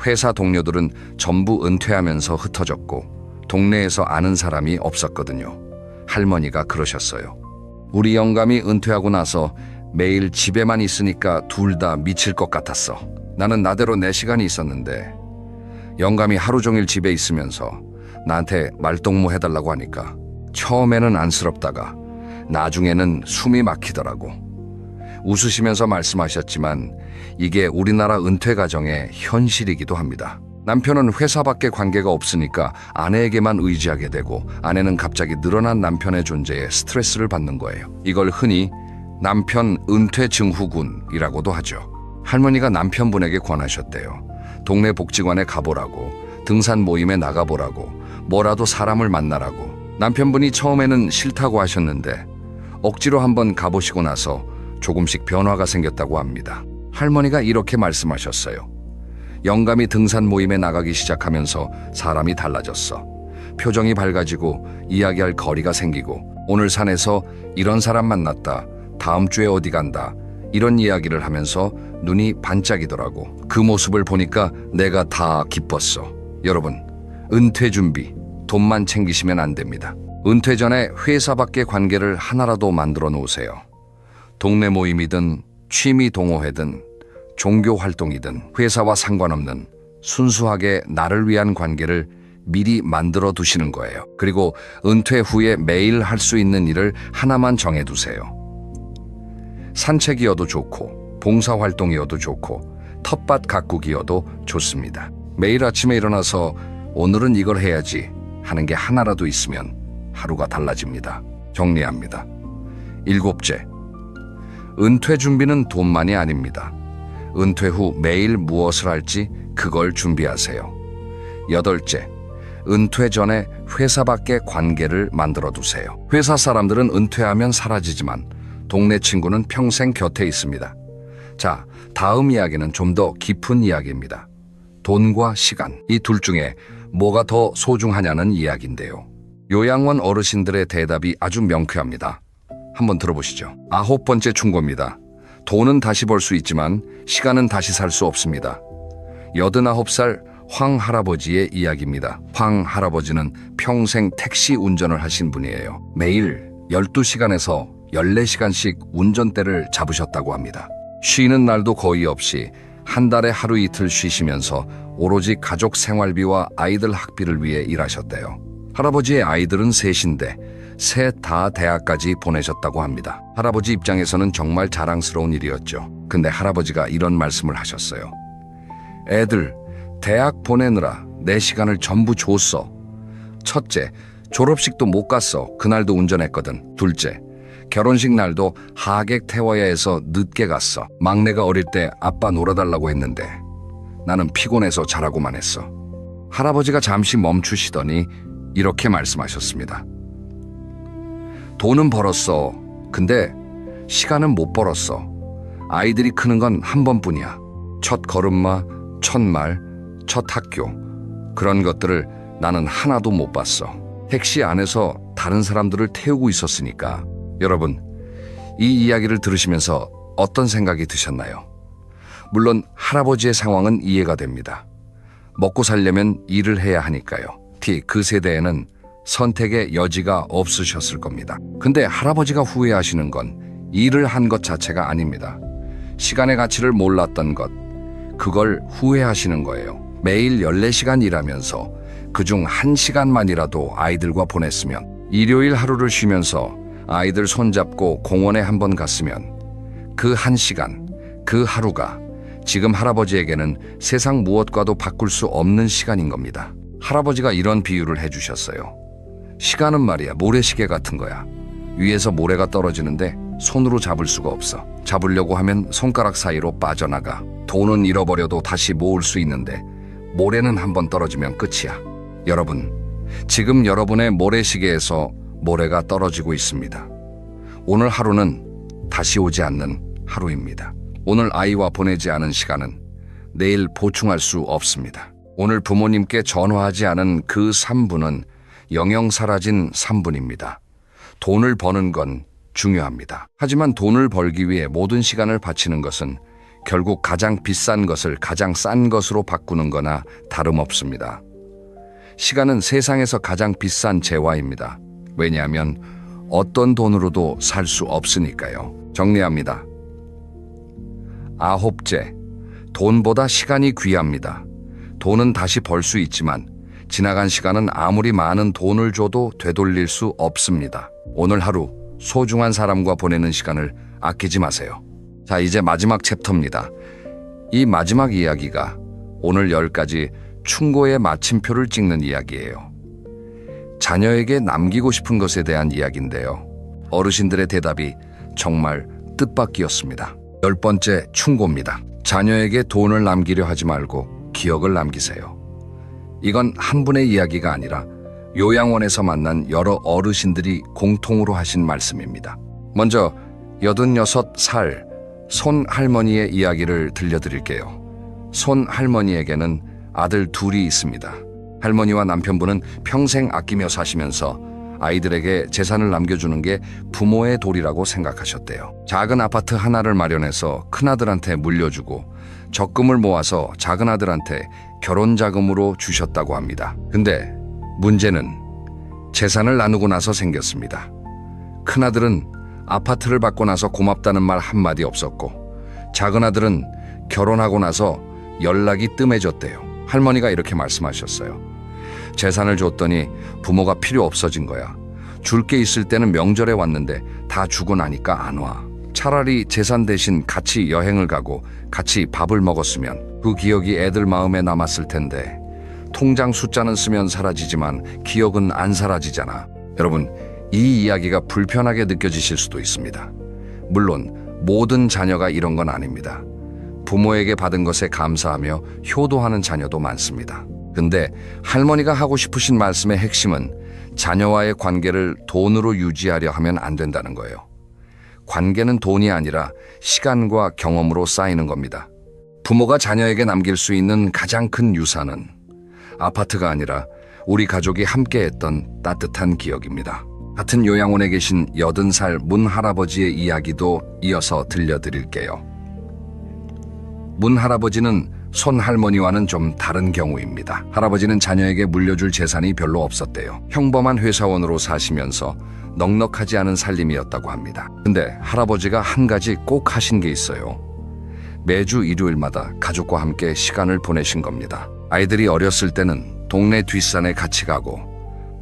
Speaker 1: 회사 동료들은 전부 은퇴하면서 흩어졌고 동네에서 아는 사람이 없었거든요. 할머니가 그러셨어요. 우리 영감이 은퇴하고 나서 매일 집에만 있으니까 둘 다 미칠 것 같았어. 나는 나대로 내 시간이 있었는데 영감이 하루 종일 집에 있으면서 나한테 말동무 해달라고 하니까 처음에는 안쓰럽다가 나중에는 숨이 막히더라고. 웃으시면서 말씀하셨지만 이게 우리나라 은퇴 가정의 현실이기도 합니다. 남편은 회사 밖에 관계가 없으니까 아내에게만 의지하게 되고 아내는 갑자기 늘어난 남편의 존재에 스트레스를 받는 거예요. 이걸 흔히 남편 은퇴 증후군이라고도 하죠. 할머니가 남편분에게 권하셨대요. 동네 복지관에 가보라고, 등산 모임에 나가보라고, 뭐라도 사람을 만나라고. 남편분이 처음에는 싫다고 하셨는데 억지로 한번 가보시고 나서 조금씩 변화가 생겼다고 합니다. 할머니가 이렇게 말씀하셨어요. 영감이 등산 모임에 나가기 시작하면서 사람이 달라졌어. 표정이 밝아지고 이야기할 거리가 생기고 오늘 산에서 이런 사람 만났다. 다음 주에 어디 간다. 이런 이야기를 하면서 눈이 반짝이더라고. 그 모습을 보니까 내가 다 기뻤어. 여러분, 은퇴 준비, 돈만 챙기시면 안 됩니다. 은퇴 전에 회사 밖의 관계를 하나라도 만들어 놓으세요. 동네 모임이든 취미 동호회든 종교 활동이든 회사와 상관없는 순수하게 나를 위한 관계를 미리 만들어 두시는 거예요. 그리고 은퇴 후에 매일 할 수 있는 일을 하나만 정해 두세요. 산책이어도 좋고 봉사활동이어도 좋고 텃밭 가꾸기여도 좋습니다. 매일 아침에 일어나서 오늘은 이걸 해야지 하는 게 하나라도 있으면 하루가 달라집니다. 정리합니다. 7째, 은퇴 준비는 돈만이 아닙니다. 은퇴 후 매일 무엇을 할지 그걸 준비하세요. 8째, 은퇴 전에 회사 밖의 관계를 만들어 두세요. 회사 사람들은 은퇴하면 사라지지만 동네 친구는 평생 곁에 있습니다. 자, 다음 이야기는 좀 더 깊은 이야기입니다. 돈과 시간, 이 둘 중에 뭐가 더 소중하냐는 이야기인데요. 요양원 어르신들의 대답이 아주 명쾌합니다. 한번 들어보시죠. 9번째 충고입니다. 돈은 다시 벌 수 있지만 시간은 다시 살 수 없습니다. 89살 황 할아버지의 이야기입니다. 황 할아버지는 평생 택시 운전을 하신 분이에요. 매일 12시간에서 14시간씩 운전대를 잡으셨다고 합니다. 쉬는 날도 거의 없이 한 달에 하루 이틀 쉬시면서 오로지 가족 생활비와 아이들 학비를 위해 일하셨대요. 할아버지의 아이들은 셋인데 셋 다 대학까지 보내셨다고 합니다. 할아버지 입장에서는 정말 자랑스러운 일이었죠. 근데 할아버지가 이런 말씀을 하셨어요. 애들 대학 보내느라 내 시간을 전부 줬어. 첫째, 졸업식도 못 갔어. 그날도 운전했거든. 둘째, 결혼식 날도 하객 태워야 해서 늦게 갔어. 막내가 어릴 때 아빠 놀아달라고 했는데 나는 피곤해서 자라고만 했어. 할아버지가 잠시 멈추시더니 이렇게 말씀하셨습니다. 돈은 벌었어. 근데 시간은 못 벌었어. 아이들이 크는 건 한 번뿐이야. 첫 걸음마, 첫 말, 첫 학교, 그런 것들을 나는 하나도 못 봤어. 택시 안에서 다른 사람들을 태우고 있었으니까. 여러분, 이 이야기를 들으시면서 어떤 생각이 드셨나요? 물론 할아버지의 상황은 이해가 됩니다. 먹고 살려면 일을 해야 하니까요. 그 세대에는 선택의 여지가 없으셨을 겁니다. 근데 할아버지가 후회하시는 건 일을 한 것 자체가 아닙니다. 시간의 가치를 몰랐던 것, 그걸 후회하시는 거예요. 매일 14시간 일하면서 그중 1시간만이라도 아이들과 보냈으면, 일요일 하루를 쉬면서 아이들 손잡고 공원에 한번 갔으면, 그 1시간, 그 하루가 지금 할아버지에게는 세상 무엇과도 바꿀 수 없는 시간인 겁니다. 할아버지가 이런 비유를 해주셨어요. 시간은 말이야, 모래시계 같은 거야. 위에서 모래가 떨어지는데 손으로 잡을 수가 없어. 잡으려고 하면 손가락 사이로 빠져나가. 돈은 잃어버려도 다시 모을 수 있는데 모래는 한번 떨어지면 끝이야. 여러분, 지금 여러분의 모래시계에서 모래가 떨어지고 있습니다. 오늘 하루는 다시 오지 않는 하루입니다. 오늘 아이와 보내지 않은 시간은 내일 보충할 수 없습니다. 오늘 부모님께 전화하지 않은 그 3분은 영영 사라진 3분입니다. 돈을 버는 건 중요합니다. 하지만 돈을 벌기 위해 모든 시간을 바치는 것은 결국 가장 비싼 것을 가장 싼 것으로 바꾸는 거나 다름없습니다. 시간은 세상에서 가장 비싼 재화입니다. 왜냐하면 어떤 돈으로도 살 수 없으니까요. 정리합니다. 9째, 돈보다 시간이 귀합니다. 돈은 다시 벌 수 있지만 지나간 시간은 아무리 많은 돈을 줘도 되돌릴 수 없습니다. 오늘 하루 소중한 사람과 보내는 시간을 아끼지 마세요. 자, 이제 마지막 챕터입니다. 이 마지막 이야기가 오늘 10가지 충고의 마침표를 찍는 이야기예요. 자녀에게 남기고 싶은 것에 대한 이야기인데요. 어르신들의 대답이 정말 뜻밖이었습니다. 10번째 충고입니다. 자녀에게 돈을 남기려 하지 말고 기억을 남기세요. 이건 한 분의 이야기가 아니라 요양원에서 만난 여러 어르신들이 공통으로 하신 말씀입니다. 먼저 86살 손할머니의 이야기를 들려드릴게요. 손할머니에게는 아들 둘이 있습니다. 할머니와 남편분은 평생 아끼며 사시면서 아이들에게 재산을 남겨주는 게 부모의 도리라고 생각하셨대요. 작은 아파트 하나를 마련해서 큰아들한테 물려주고 적금을 모아서 작은아들한테 결혼자금으로 주셨다고 합니다. 근데 문제는 재산을 나누고 나서 생겼습니다. 큰아들은 아파트를 받고 나서 고맙다는 말 한마디 없었고, 작은아들은 결혼하고 나서 연락이 뜸해졌대요. 할머니가 이렇게 말씀하셨어요. 재산을 줬더니 부모가 필요 없어진 거야. 줄 게 있을 때는 명절에 왔는데 다 주고 나니까 안 와. 차라리 재산 대신 같이 여행을 가고 같이 밥을 먹었으면 그 기억이 애들 마음에 남았을 텐데, 통장 숫자는 쓰면 사라지지만 기억은 안 사라지잖아. 여러분, 이 이야기가 불편하게 느껴지실 수도 있습니다. 물론 모든 자녀가 이런 건 아닙니다. 부모에게 받은 것에 감사하며 효도하는 자녀도 많습니다. 근데 할머니가 하고 싶으신 말씀의 핵심은 자녀와의 관계를 돈으로 유지하려 하면 안 된다는 거예요. 관계는 돈이 아니라 시간과 경험으로 쌓이는 겁니다. 부모가 자녀에게 남길 수 있는 가장 큰 유산은 아파트가 아니라 우리 가족이 함께했던 따뜻한 기억입니다. 같은 요양원에 계신 80살 문 할아버지의 이야기도 이어서 들려드릴게요. 문 할아버지는 손 할머니와는 좀 다른 경우입니다. 할아버지는 자녀에게 물려줄 재산이 별로 없었대요. 평범한 회사원으로 사시면서 넉넉하지 않은 살림이었다고 합니다. 근데 할아버지가 한 가지 꼭 하신 게 있어요. 매주 일요일마다 가족과 함께 시간을 보내신 겁니다. 아이들이 어렸을 때는 동네 뒷산에 같이 가고,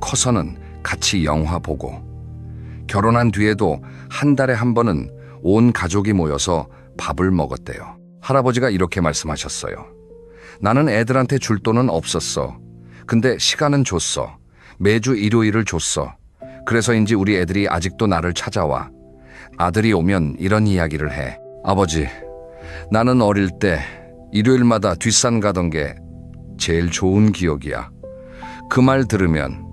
Speaker 1: 커서는 같이 영화 보고, 결혼한 뒤에도 한 달에 한 번은 온 가족이 모여서 밥을 먹었대요. 할아버지가 이렇게 말씀하셨어요. 나는 애들한테 줄 돈은 없었어. 근데 시간은 줬어. 매주 일요일을 줬어. 그래서인지 우리 애들이 아직도 나를 찾아와. 아들이 오면 이런 이야기를 해. 아버지, 나는 어릴 때 일요일마다 뒷산 가던 게 제일 좋은 기억이야. 그 말 들으면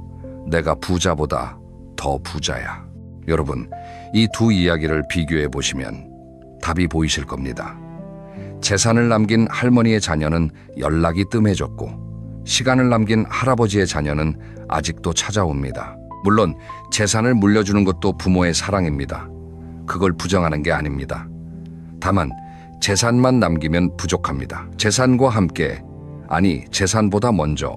Speaker 1: 내가 부자보다 더 부자야. 여러분, 이 두 이야기를 비교해 보시면 답이 보이실 겁니다. 재산을 남긴 할머니의 자녀는 연락이 뜸해졌고, 시간을 남긴 할아버지의 자녀는 아직도 찾아옵니다. 물론 재산을 물려주는 것도 부모의 사랑입니다. 그걸 부정하는 게 아닙니다. 다만 재산만 남기면 부족합니다. 재산과 함께, 아니 재산보다 먼저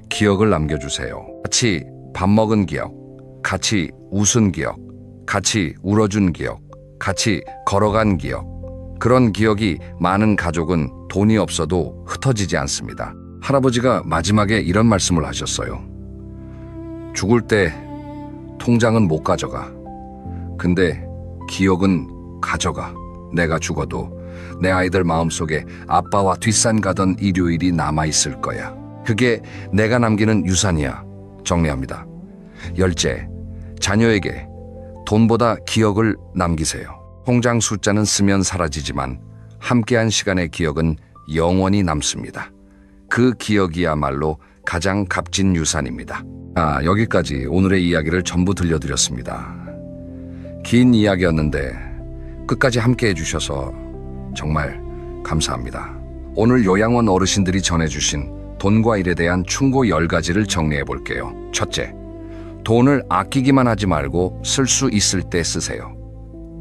Speaker 1: 기억을 남겨주세요. 같이 밥 먹은 기억, 같이 웃은 기억, 같이 울어준 기억, 같이 걸어간 기억. 그런 기억이 많은 가족은 돈이 없어도 흩어지지 않습니다. 할아버지가 마지막에 이런 말씀을 하셨어요. 죽을 때 통장은 못 가져가. 근데 기억은 가져가. 내가 죽어도 내 아이들 마음속에 아빠와 뒷산 가던 일요일이 남아있을 거야. 그게 내가 남기는 유산이야. 정리합니다. 열째, 자녀에게 돈보다 기억을 남기세요. 통장 숫자는 쓰면 사라지지만 함께한 시간의 기억은 영원히 남습니다. 그 기억이야말로 가장 값진 유산입니다. 여기까지 오늘의 이야기를 전부 들려드렸습니다. 긴 이야기였는데 끝까지 함께 해주셔서 정말 감사합니다. 오늘 요양원 어르신들이 전해주신 돈과 일에 대한 충고 10가지를 정리해 볼게요. 첫째, 돈을 아끼기만 하지 말고 쓸 수 있을 때 쓰세요.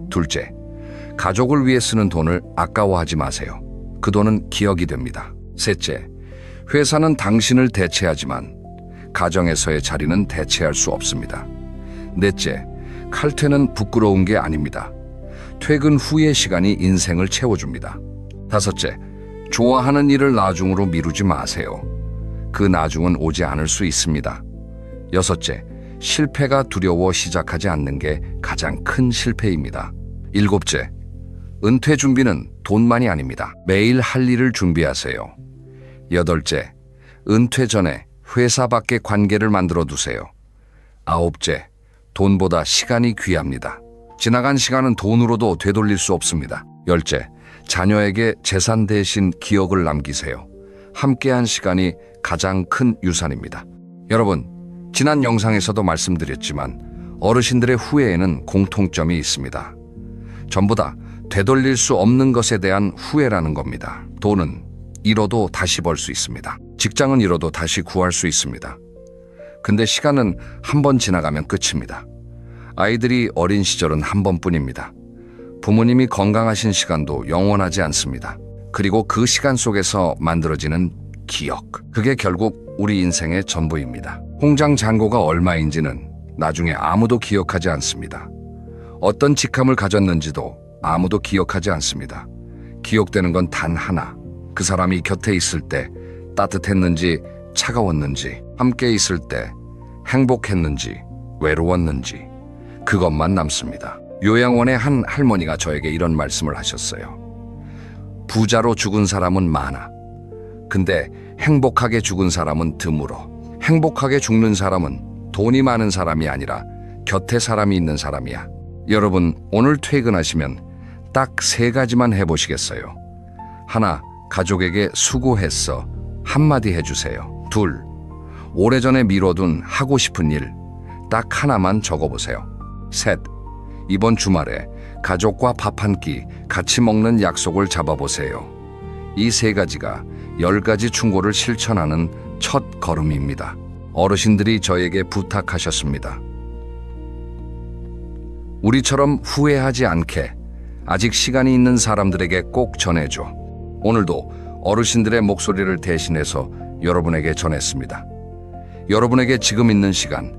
Speaker 1: 둘째, 가족을 위해 쓰는 돈을 아까워하지 마세요. 그 돈은 기억이 됩니다. 셋째, 회사는 당신을 대체하지만 가정에서의 자리는 대체할 수 없습니다. 넷째, 칼퇴는 부끄러운 게 아닙니다. 퇴근 후의 시간이 인생을 채워줍니다. 다섯째, 좋아하는 일을 나중으로 미루지 마세요. 그 나중은 오지 않을 수 있습니다. 여섯째, 실패가 두려워 시작하지 않는 게 가장 큰 실패입니다. 일곱째, 은퇴 준비는 돈만이 아닙니다. 매일 할 일을 준비하세요. 여덟째, 은퇴 전에 회사 밖의 관계를 만들어 두세요. 아홉째, 돈보다 시간이 귀합니다. 지나간 시간은 돈으로도 되돌릴 수 없습니다. 열째, 자녀에게 재산 대신 기억을 남기세요. 함께한 시간이 가장 큰 유산입니다. 여러분, 지난 영상에서도 말씀드렸지만 어르신들의 후회에는 공통점이 있습니다. 전부 다 되돌릴 수 없는 것에 대한 후회라는 겁니다. 돈은 잃어도 다시 벌 수 있습니다. 직장은 잃어도 다시 구할 수 있습니다. 근데 시간은 한 번 지나가면 끝입니다. 아이들이 어린 시절은 한 번뿐입니다. 부모님이 건강하신 시간도 영원하지 않습니다. 그리고 그 시간 속에서 만들어지는 기억, 그게 결국 우리 인생의 전부입니다. 통장 잔고가 얼마인지는 나중에 아무도 기억하지 않습니다. 어떤 직함을 가졌는지도 아무도 기억하지 않습니다. 기억되는 건 단 하나, 그 사람이 곁에 있을 때 따뜻했는지 차가웠는지, 함께 있을 때 행복했는지 외로웠는지, 그것만 남습니다. 요양원의 한 할머니가 저에게 이런 말씀을 하셨어요. 부자로 죽은 사람은 많아. 근데 행복하게 죽은 사람은 드물어. 행복하게 죽는 사람은 돈이 많은 사람이 아니라 곁에 사람이 있는 사람이야. 여러분, 오늘 퇴근하시면 딱 3가지만 해보시겠어요? 하나, 가족에게 수고했어. 한마디 해주세요. 둘, 오래전에 미뤄둔 하고 싶은 일 딱 하나만 적어보세요. 셋, 이번 주말에 가족과 밥 한 끼 같이 먹는 약속을 잡아보세요. 이 세 가지가 10가지 충고를 실천하는 첫 걸음입니다. 어르신들이 저에게 부탁하셨습니다. 우리처럼 후회하지 않게 아직 시간이 있는 사람들에게 꼭 전해줘. 오늘도 어르신들의 목소리를 대신해서 여러분에게 전했습니다. 여러분에게 지금 있는 시간,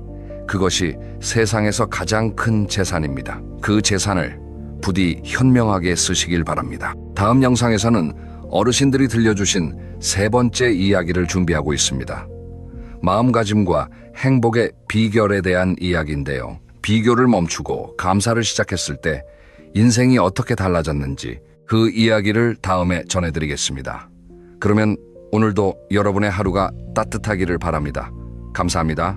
Speaker 1: 그것이 세상에서 가장 큰 재산입니다. 그 재산을 부디 현명하게 쓰시길 바랍니다. 다음 영상에서는 어르신들이 들려주신 세 번째 이야기를 준비하고 있습니다. 마음가짐과 행복의 비결에 대한 이야기인데요. 비교를 멈추고 감사를 시작했을 때 인생이 어떻게 달라졌는지 그 이야기를 다음에 전해드리겠습니다. 그러면 오늘도 여러분의 하루가 따뜻하기를 바랍니다. 감사합니다.